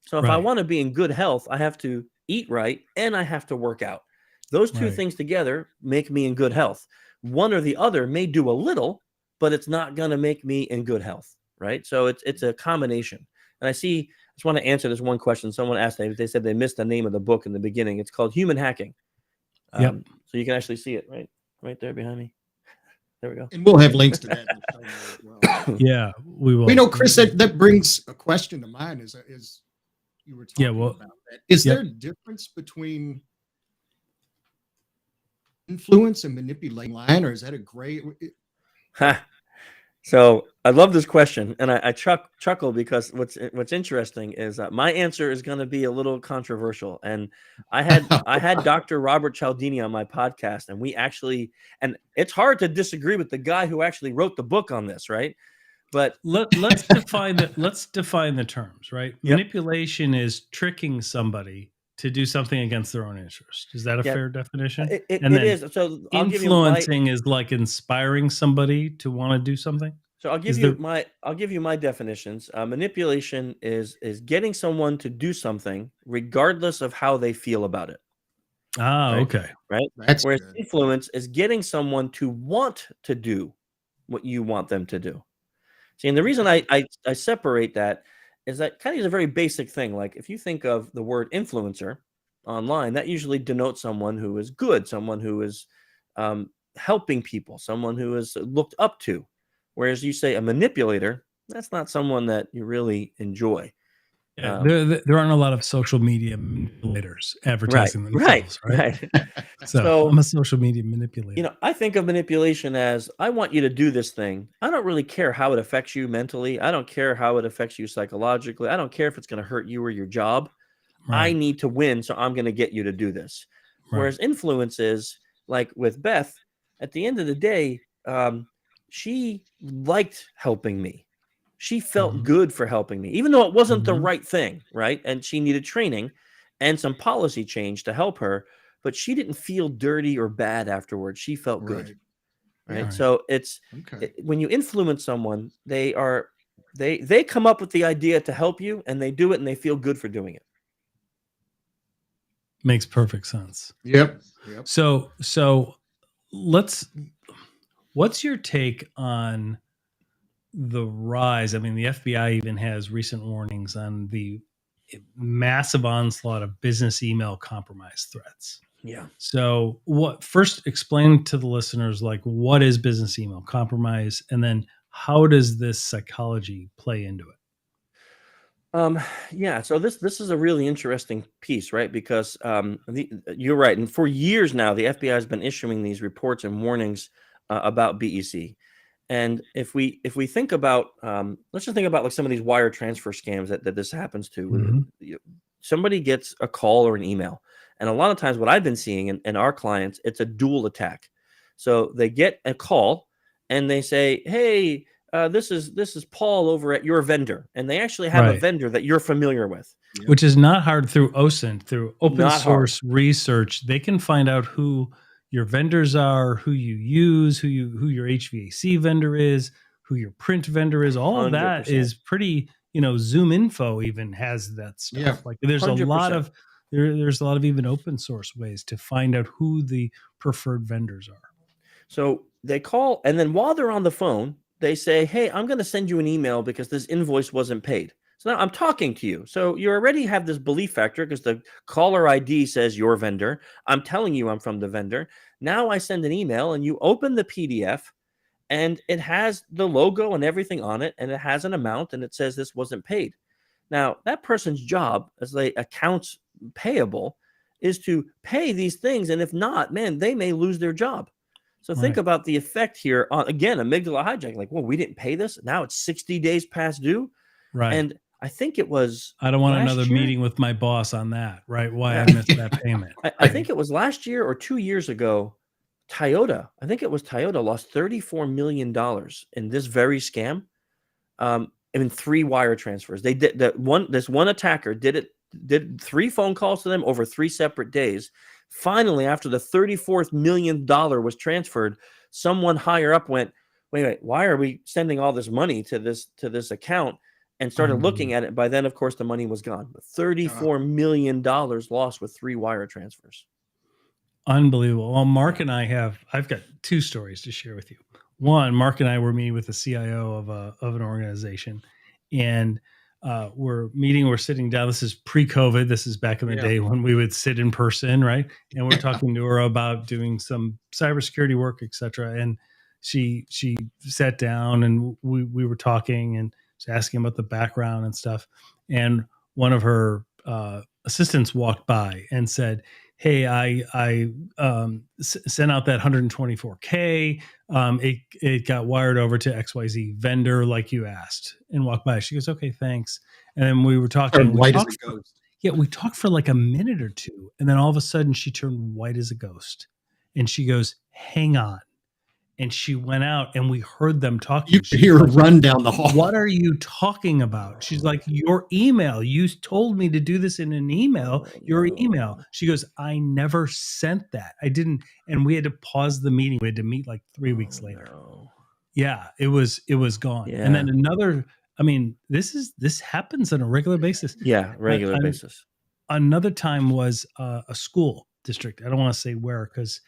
So if I Right. want to be in good health, I have to eat right and I have to work out. Those two Right. things together make me in good health. One or the other may do a little, but it's not going to make me in good health, right? So it's a combination. And I just want to answer this one question. Someone asked me, they said they missed the name of the book in the beginning. It's called Human Hacking. Yep. So you can actually see it right there behind me. There we go. And we'll have links to that in the show notes as well. Yeah, we will. We know, Chris, that brings a question to mind is you were talking about that. Is there a difference between influence and manipulation line, or is that a gray? So I love this question, and I chuckle because what's interesting is my answer is going to be a little controversial. And I had Dr. Robert Cialdini on my podcast, and and it's hard to disagree with the guy who actually wrote the book on this, right? But let's define the terms, right? Yep. Manipulation is tricking somebody to do something against their own interest. Is that a fair definition? It is. So influencing is like inspiring somebody to want to do something. So I'll give you my definitions. Manipulation is getting someone to do something regardless of how they feel about it. Ah, right? okay. Right. That's Whereas good. influence is getting someone to want to do what you want them to do. See, and the reason I separate that is that kind of is a very basic thing. Like if you think of the word influencer online, that usually denotes someone who is good, someone who is helping people, someone who is looked up to. Whereas you say a manipulator, that's not someone that you really enjoy. Yeah, there aren't a lot of social media manipulators advertising themselves, right? So I'm a social media manipulator. I think of manipulation as I want you to do this thing. I don't really care how it affects you mentally. I don't care how it affects you psychologically. I don't care if it's going to hurt you or your job. Right. I need to win, so I'm going to get you to do this. Right. Whereas influence is like with Beth, at the end of the day, she liked helping me. She felt good for helping me, even though it wasn't the right thing, right? And she needed training and some policy change to help her, but she didn't feel dirty or bad afterwards. She felt good, right? Yeah. So when you influence someone, they come up with the idea to help you, and they do it, and they feel good for doing it. Makes perfect sense. Yep. So what's your take on the rise? I mean, the FBI even has recent warnings on the massive onslaught of business email compromise threats. Yeah. So first explain to the listeners, like, what is business email compromise? And then how does this psychology play into it? So this is a really interesting piece, right? Because you're right. And for years now, the FBI has been issuing these reports and warnings about BEC. And if we think about, let's just think about like some of these wire transfer scams that this happens to. Somebody gets a call or an email. And a lot of times what I've been seeing in our clients, it's a dual attack. So they get a call and they say, hey, this is Paul over at your vendor. And they actually have a vendor that you're familiar with. Which is not hard through OSINT, through open Not source research. They can find out who your vendors are, who you use, who your HVAC vendor is, who your print vendor is. All of that 100%. is pretty, Zoom Info even has that stuff. Yeah. Like there's 100%. a lot of even open source ways to find out who the preferred vendors are. So they call, and then while they're on the phone, they say, hey, I'm going to send you an email because this invoice wasn't paid. So now I'm talking to you. So you already have this belief factor because the caller ID says your vendor. I'm telling you I'm from the vendor. Now I send an email and you open the PDF and it has the logo and everything on it. And it has an amount and it says this wasn't paid. Now that person's job as the accounts payable is to pay these things. And if not, man, they may lose their job. So think about the effect here on, again, amygdala hijack. Like, well, we didn't pay this. Now it's 60 days past due. Right. And I think it was I don't want last another year. meeting with my boss on that, right? Why I missed that payment. I think it was last year or 2 years ago. Toyota, I think it was Toyota, lost $34 million in this very scam. In 3 wire transfers. They did this one attacker did 3 phone calls to them over 3 separate days. Finally, after the $34 million was transferred, someone higher up went, wait, why are we sending all this money to this account? And started looking at it. By then, of course, the money was gone. $34 million lost with 3 wire transfers. Unbelievable. Well, Mark and I've got 2 stories to share with you. One, Mark and I were meeting with the CIO of an organization, and we're sitting down. This is pre-COVID. This is back in the day when we would sit in person, right? And we're talking to her about doing some cybersecurity work, etc. And she sat down, and we were talking, and she's asking about the background and stuff. And one of her assistants walked by and said, "Hey, I sent out that 124K. It got wired over to XYZ vendor like you asked," and walked by. She goes, "Okay, thanks." And then we were talking. White as a ghost. Yeah, we talked for like a minute or two, and then all of a sudden she turned white as a ghost, and she goes, "Hang on." And she went out, and we heard them talking. You could hear her run down the hall. "What are you talking about?" She's like, "Your email. You told me to do this in an email. Your email." She goes, "I never sent that. I didn't." And we had to pause the meeting. We had to meet like 3 weeks later. No. Yeah, it was gone. Yeah. And then another. I mean, this happens on a regular basis. Yeah, regular basis. Another time was a school district. I don't want to say where because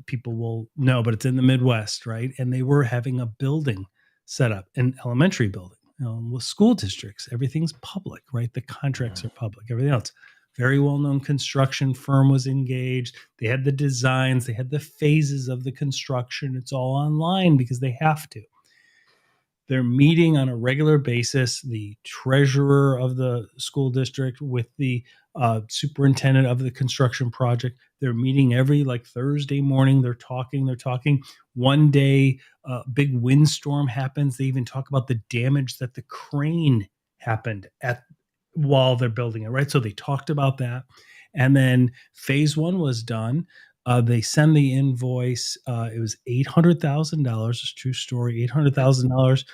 people will know, but it's in the Midwest, right? And they were having a building set up, an elementary building. With school districts, everything's public, right? The contracts are public, everything else. Very well-known construction firm was engaged. They had the designs, they had the phases of the construction. It's all online because they have to. They're meeting on a regular basis, the treasurer of the school district with the superintendent of the construction project. They're meeting every like Thursday morning. They're talking. One day, big windstorm happens. They even talk about the damage that the crane happened while they're building it, right? So they talked about that. And then phase 1 was done. They send the invoice. It was $800,000. It's a true story. $800,000.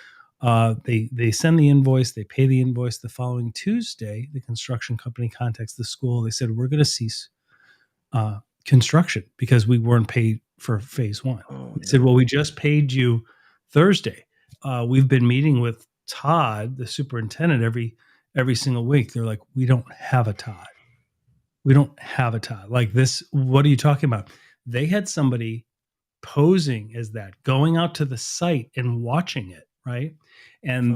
They send the invoice. They pay the invoice. The following Tuesday, the construction company contacts the school. They said, "We're going to cease construction because we weren't paid for phase 1." They said, "Well, we just paid you Thursday. We've been meeting with Todd, the superintendent, every single week." They're like, "We don't have a Todd. We don't have a Todd like this. What are you talking about?" They had somebody posing as that, going out to the site and watching it, right? And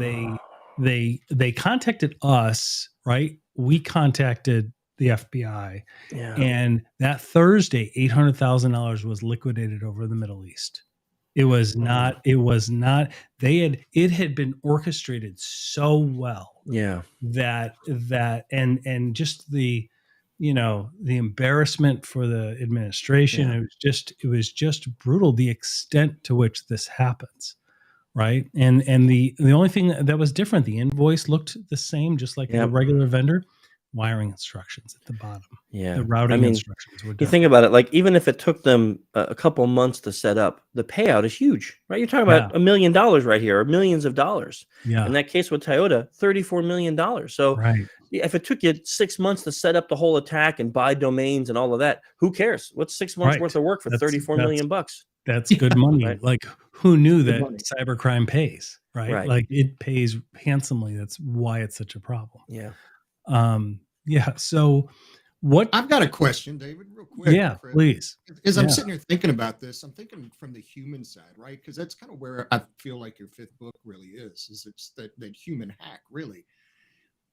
they contacted us, right? We contacted the FBI, and that Thursday, $800,000 was liquidated over the Middle East. It was not. It had been orchestrated so well, that and just the embarrassment for the administration. It was just brutal, the extent to which this happens, right? And the only thing that was different, the invoice looked the same, just like the regular vendor. Wiring instructions at the bottom. The routing instructions were different. You think about it, like even if it took them a couple months to set up, the payout is huge, right? You're talking about $1 million right here, or millions of dollars. In that case with Toyota, $34 million. So if it took you 6 months to set up the whole attack and buy domains and all of that, who cares? What's 6 months worth of work for $34 million bucks? That's good money. Right? Like, who knew that cybercrime pays, right? Like, it pays handsomely. That's why it's such a problem. So what I've got a question, David, real quick. Yeah, please. As I'm sitting here thinking about this, I'm thinking from the human side, right? Because that's kind of where I feel like your 5th book really is it's that human hack, really.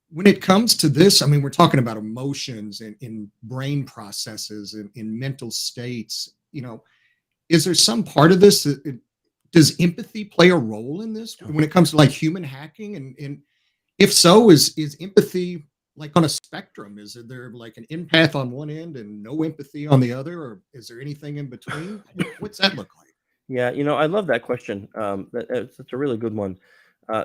When it comes to this, I mean, we're talking about emotions and in brain processes and in mental states. Is there some part of this does empathy play a role in this when it comes to like human hacking? And if so, is empathy like on a spectrum? Is there like an empath on one end and no empathy on the other, or is there anything in between? What's that look like? Yeah, I love that question. It's a really good one.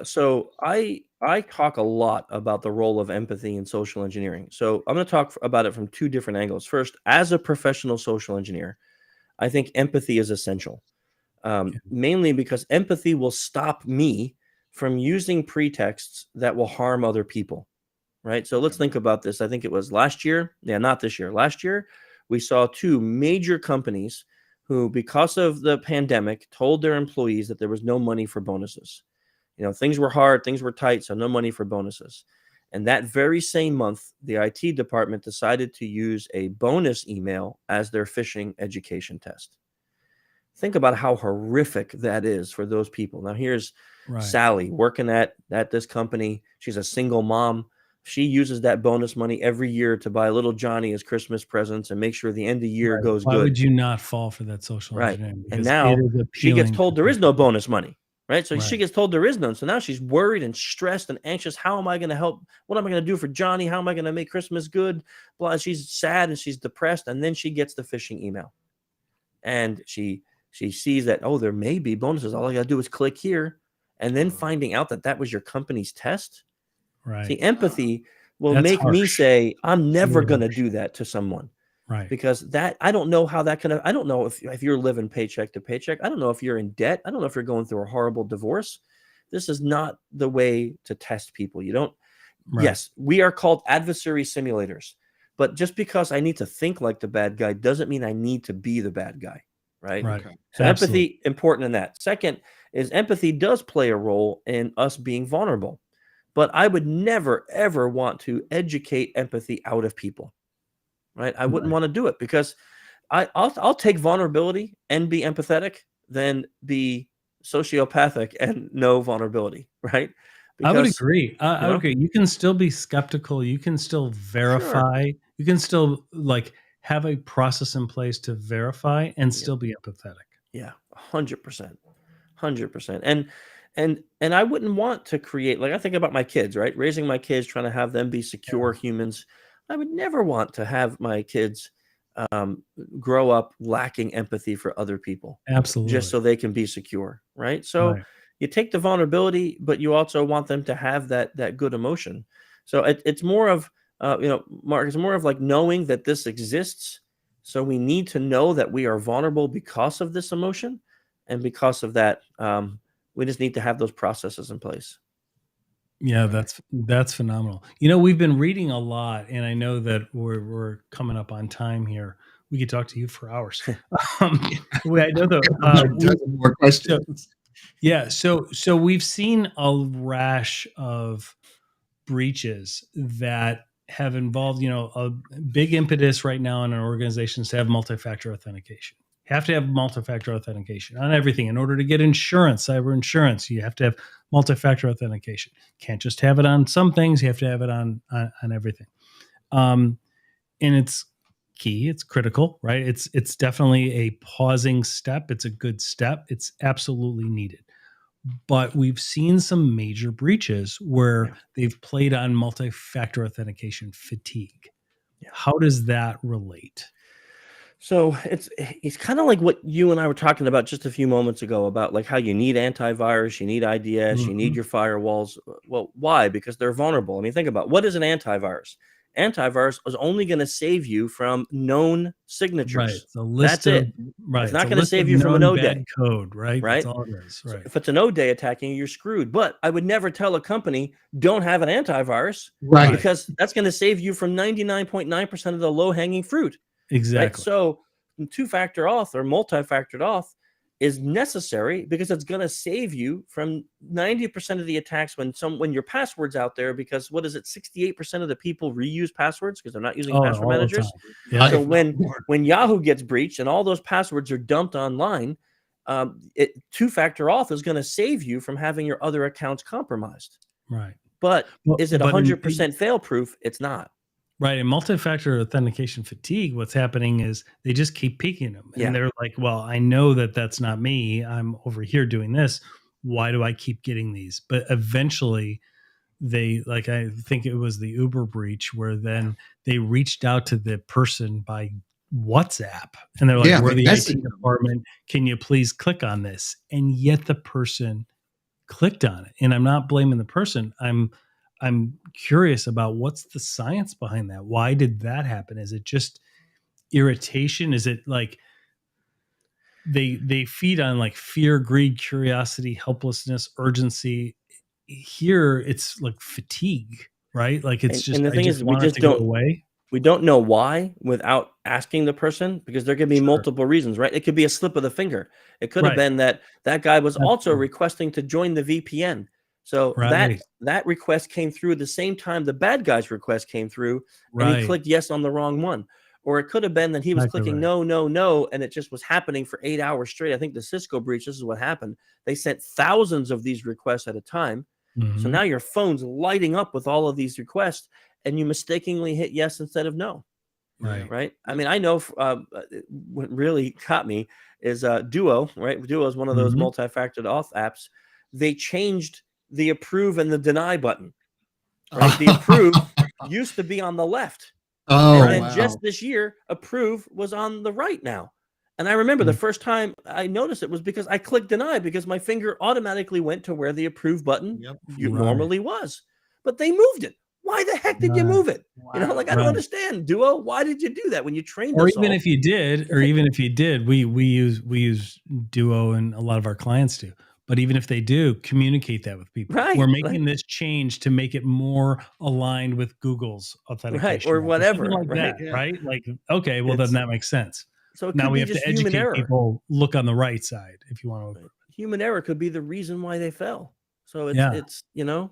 So I talk a lot about the role of empathy in social engineering. So I'm going to talk about it from two different angles. First, as a professional social engineer, I think empathy is essential, mainly because empathy will stop me from using pretexts that will harm other people. Right. So let's think about this. I think it was last year. Yeah, not this year. Last year, we saw two major companies who, because of the pandemic, told their employees that there was no money for bonuses. Things were hard, things were tight, so no money for bonuses. And that very same month, the IT department decided to use a bonus email as their phishing education test. Think about how horrific that is for those people. Now, here's Sally working at this company. She's a single mom. She uses that bonus money every year to buy little Johnny as Christmas presents and make sure the end of the year goes good. Why would you not fall for that social engineering? And now she gets told there is no bonus money. Right. So she gets told there is none. So now she's worried and stressed and anxious. How am I going to help? What am I going to do for Johnny? How am I going to make Christmas good? Blah. She's sad and she's depressed. And then she gets the phishing email. And she sees that, oh, there may be bonuses. All I got to do is click here. And then finding out that was your company's test. Right. See, empathy will make me say, I'm never going to do that to someone. Right. Because I don't know how that I don't know if you're living paycheck to paycheck. I don't know if you're in debt. I don't know if you're going through a horrible divorce. This is not the way to test people. You don't. Yes, we are called adversary simulators. But just because I need to think like the bad guy doesn't mean I need to be the bad guy. Right. Okay. So empathy, important in that. Second is empathy does play a role in us being vulnerable. But I would never, ever want to educate empathy out of people. Right. I wouldn't want to do it because I'll take vulnerability and be empathetic than be sociopathic and no vulnerability. Right. Because, I would agree. I would agree. You can still be skeptical. You can still verify. Sure. You can still have a process in place to verify and still be empathetic. Yeah. 100%. 100%. And I wouldn't want to create, I think about my kids, right? Raising my kids, trying to have them be secure humans. I would never want to have my kids grow up lacking empathy for other people. Absolutely. Just so they can be secure, right? So you take the vulnerability, but you also want them to have that good emotion. So it's more of, Mark, it's more of knowing that this exists. So we need to know that we are vulnerable because of this emotion. And because of that, we just need to have those processes in place. Yeah, that's phenomenal. We've been reading a lot, and I know that we're coming up on time here. We could talk to you for hours. I know more questions. So we've seen a rash of breaches that have involved, a big impetus right now in our organizations to have multi-factor authentication. You have to have multi-factor authentication on everything. In order to get insurance, cyber insurance, you have to have multi-factor authentication. Can't just have it on some things. You have to have it on everything. And it's key. It's critical, right? It's definitely a pausing step. It's a good step. It's absolutely needed. But we've seen some major breaches where they've played on multi-factor authentication fatigue. Yeah. How does that relate? So it's kind of like what you and I were talking about just a few moments ago about how you need antivirus, you need IDS, you need your firewalls. Well, why? Because they're vulnerable. I mean, think about what is an antivirus? Antivirus is only going to save you from known signatures. Right. It's a list That's it. Right. It's not going to save you from an O-Day code, right? Right. That's all it is. Right. So if it's an O-Day attacking you, you're screwed. But I would never tell a company don't have an antivirus, right? Because that's going to save you from 99.9% of the low-hanging fruit. Exactly. Right? So two-factor auth or multi-factored auth is necessary because it's going to save you from 90% of the attacks when your password's out there, because what is it? 68% of the people reuse passwords because they're not using password managers. Yeah. So when Yahoo gets breached and all those passwords are dumped online, two-factor auth is going to save you from having your other accounts compromised. Right. But is it 100% fail-proof? It's not. Right. And multi-factor authentication fatigue, what's happening is they just keep peeking them. And they're like, well, I know that that's not me. I'm over here doing this. Why do I keep getting these? But eventually I think it was the Uber breach where then they reached out to the person by WhatsApp. And they're like, we're the IT department. Can you please click on this? And yet the person clicked on it. And I'm not blaming the person. I'm curious about what's the science behind that. Why did that happen? Is it just irritation? Is it like they feed on like fear, greed, curiosity, helplessness, urgency? Here it's like fatigue, right? Like it's just And the I thing just is, we want it just to go don't away. we don't know why without asking the person, because there could be Sure. multiple reasons, right? It could be a slip of the finger. It could have Right. been that guy was also Absolutely. requesting to join the VPN. So Right. that request came through at the same time the bad guy's request came through, and he Right. clicked yes on the wrong one. Or it could have been that he was Exactly clicking right. no, no, no, and it just was happening for 8 hours straight. I think the Cisco breach, this is what happened. They sent thousands of these requests at a time. So Mhm. now your phone's lighting up with all of these requests, and you mistakenly hit yes instead of no. Right. Right. I mean, I know what really caught me is Duo, right? Duo is one of those Mhm. multi-factor auth apps. They changed the approve and the deny button, right? The approve used to be on the left. Oh, And then wow. just this year, approve was on the right now. And I remember the Mm. first time I noticed it was because I clicked deny, because my finger automatically went to where the approve button Yep. Right. normally was. But they moved it. Why the heck did you Right. move it? You know, like, I don't Right. understand, Duo. Why did you do that when you trained Or us even all? if you did, we use Duo, and a lot of our clients do. But even if they do, communicate that with people. Right, We're like, making this change to make it more aligned with Google's right, authentication or app, or something whatever, like right? that, Yeah. right? Like, okay, well then It's that makes sense. so it Now could we be have to just human educate error. people. Look on the right side if you want to. Human error could be the reason why they fell. So Yeah, it's you know,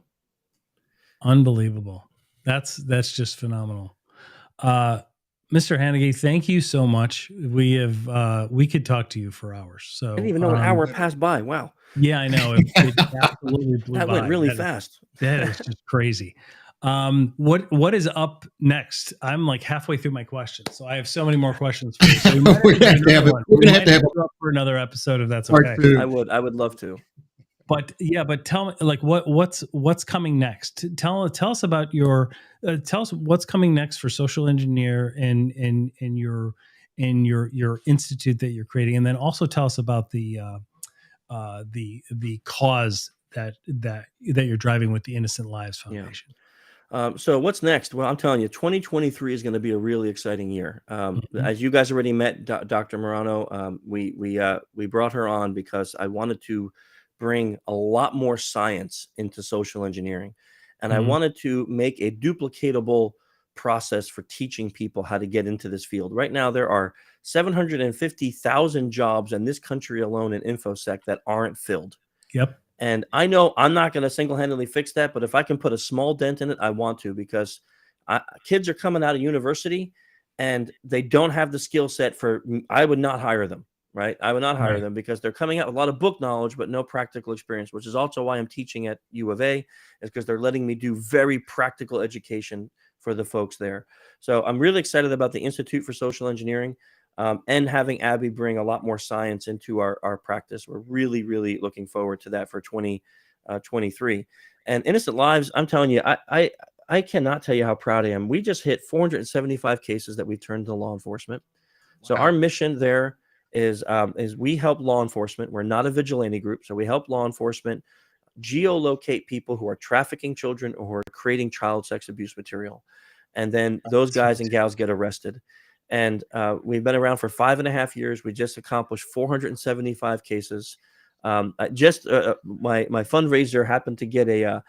unbelievable. That's just phenomenal. Mr. Hadnagy, thank you so much. We have we could talk to you for hours. I didn't So even know an hour passed by. Wow, yeah, I know it absolutely blew that went by. really fast. That is just crazy. What is up next? I'm like halfway through my questions, so I have so many more questions for you. So we might have We to do have to have another it. one. We're We gonna have might to have have you up for another episode if that's part okay. two. I would love to. But yeah, but tell me, like, what's coming next? Tell us about your tell us what's coming next for Social Engineer and your institute that you're creating, and then also tell us about the cause that you're driving with the Innocent Lives Yeah. Foundation. So what's next? Well, I'm telling you, 2023 is going to be a really exciting year. Mhm. As you guys already met Dr. Morano, we brought her on because I wanted to bring a lot more science into social engineering, and I Mhm. wanted to make a duplicatable process for teaching people how to get into this field. Right now, there are 750,000 jobs in this country alone in InfoSec that aren't filled. Yep. And I know I'm not going to single-handedly fix that, but if I can put a small dent in it, I want to, because kids are coming out of university and they don't have the skill set for, I would not hire them, right? I would not hire Right. them because they're coming out with a lot of book knowledge, but no practical experience, which is also why I'm teaching at U of A, is because they're letting me do very practical education for the folks there. So I'm really excited about the Institute for Social Engineering. And having Abby bring a lot more science into our practice. We're really, really looking forward to that for 2023. And Innocent Lives, I'm telling you, I cannot tell you how proud I am. We just hit 475 cases that we turned to law enforcement. So our mission there is we help law enforcement. We're not a vigilante group, so we help law enforcement geolocate people who are trafficking children or who are creating child sex abuse material. And then those guys and gals get arrested. And we've been around for 5.5 years. We just accomplished 475 cases. My fundraiser happened to get a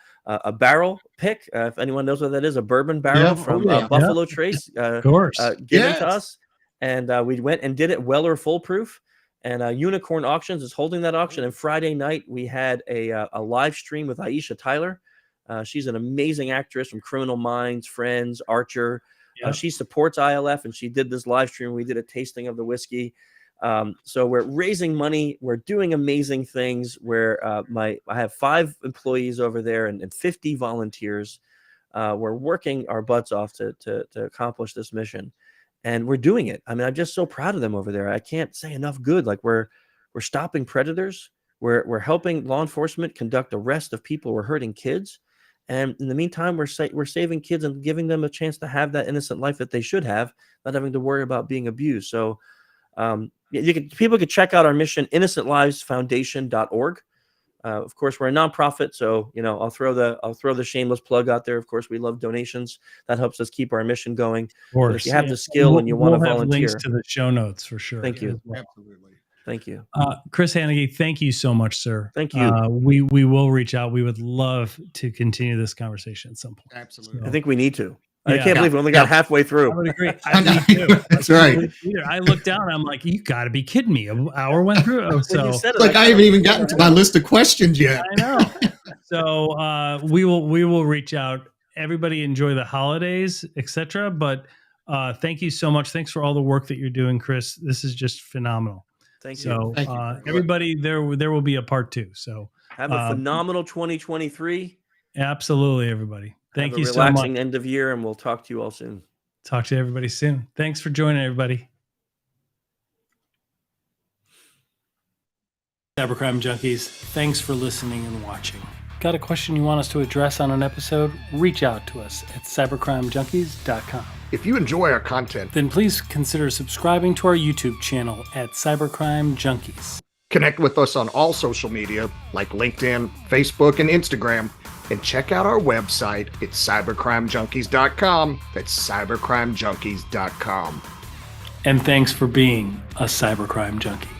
barrel pick. If anyone knows what that is, a bourbon barrel from Buffalo Trace, Of course. given to us. And we went and did it Weller foolproof. And Unicorn Auctions is holding that auction. And Friday night we had a live stream with Aisha Tyler. She's an amazing actress from Criminal Minds, Friends, Archer. Yep. She supports ILF, and she did this live stream. We did a tasting of the whiskey. So we're raising money. We're doing amazing things. Where I have 5 employees over there and 50 volunteers. We're working our butts off to accomplish this mission, and we're doing it. I mean, I'm just so proud of them over there. I can't say enough good. Like we're stopping predators. We're helping law enforcement conduct arrest of people who are hurting kids. And in the meantime, we're saving kids and giving them a chance to have that innocent life that they should have, not having to worry about being abused. So people could check out our mission, InnocentLivesFoundation.org. Of course, we're a nonprofit, so I'll throw the shameless plug out there. Of course, we love donations. That helps us keep our mission going. Of course, but if you have the skill and you want to volunteer, links to the show notes for sure. Thank you. Well. Absolutely. Thank you. Chris Hadnagy, thank you so much, sir. Thank you. We will reach out. We would love to continue this conversation at some point. Absolutely. I think we need to. I can't believe we only got halfway through. I would agree. Me too. That's right. I looked down and I'm like, you got to be kidding me. An hour went through. Oh, so like I haven't even gotten to my list of questions yet. I know. So we will reach out. Everybody enjoy the holidays, etc. But thank you so much. Thanks for all the work that you're doing, Chris. This is just phenomenal. Thank you. So everybody, there will be a part 2. So have a phenomenal 2023. Absolutely, everybody. Thank you so much. Relaxing end of year, and we'll talk to you all soon. Talk to everybody soon. Thanks for joining, everybody. Cybercrime Junkies, thanks for listening and watching. Got a question you want us to address on an episode? Reach out to us at cybercrimejunkies.com. If you enjoy our content, then please consider subscribing to our YouTube channel at Cybercrime Junkies. Connect with us on all social media like LinkedIn, Facebook, and Instagram. And check out our website at cybercrimejunkies.com. That's cybercrimejunkies.com. And thanks for being a cybercrime junkie.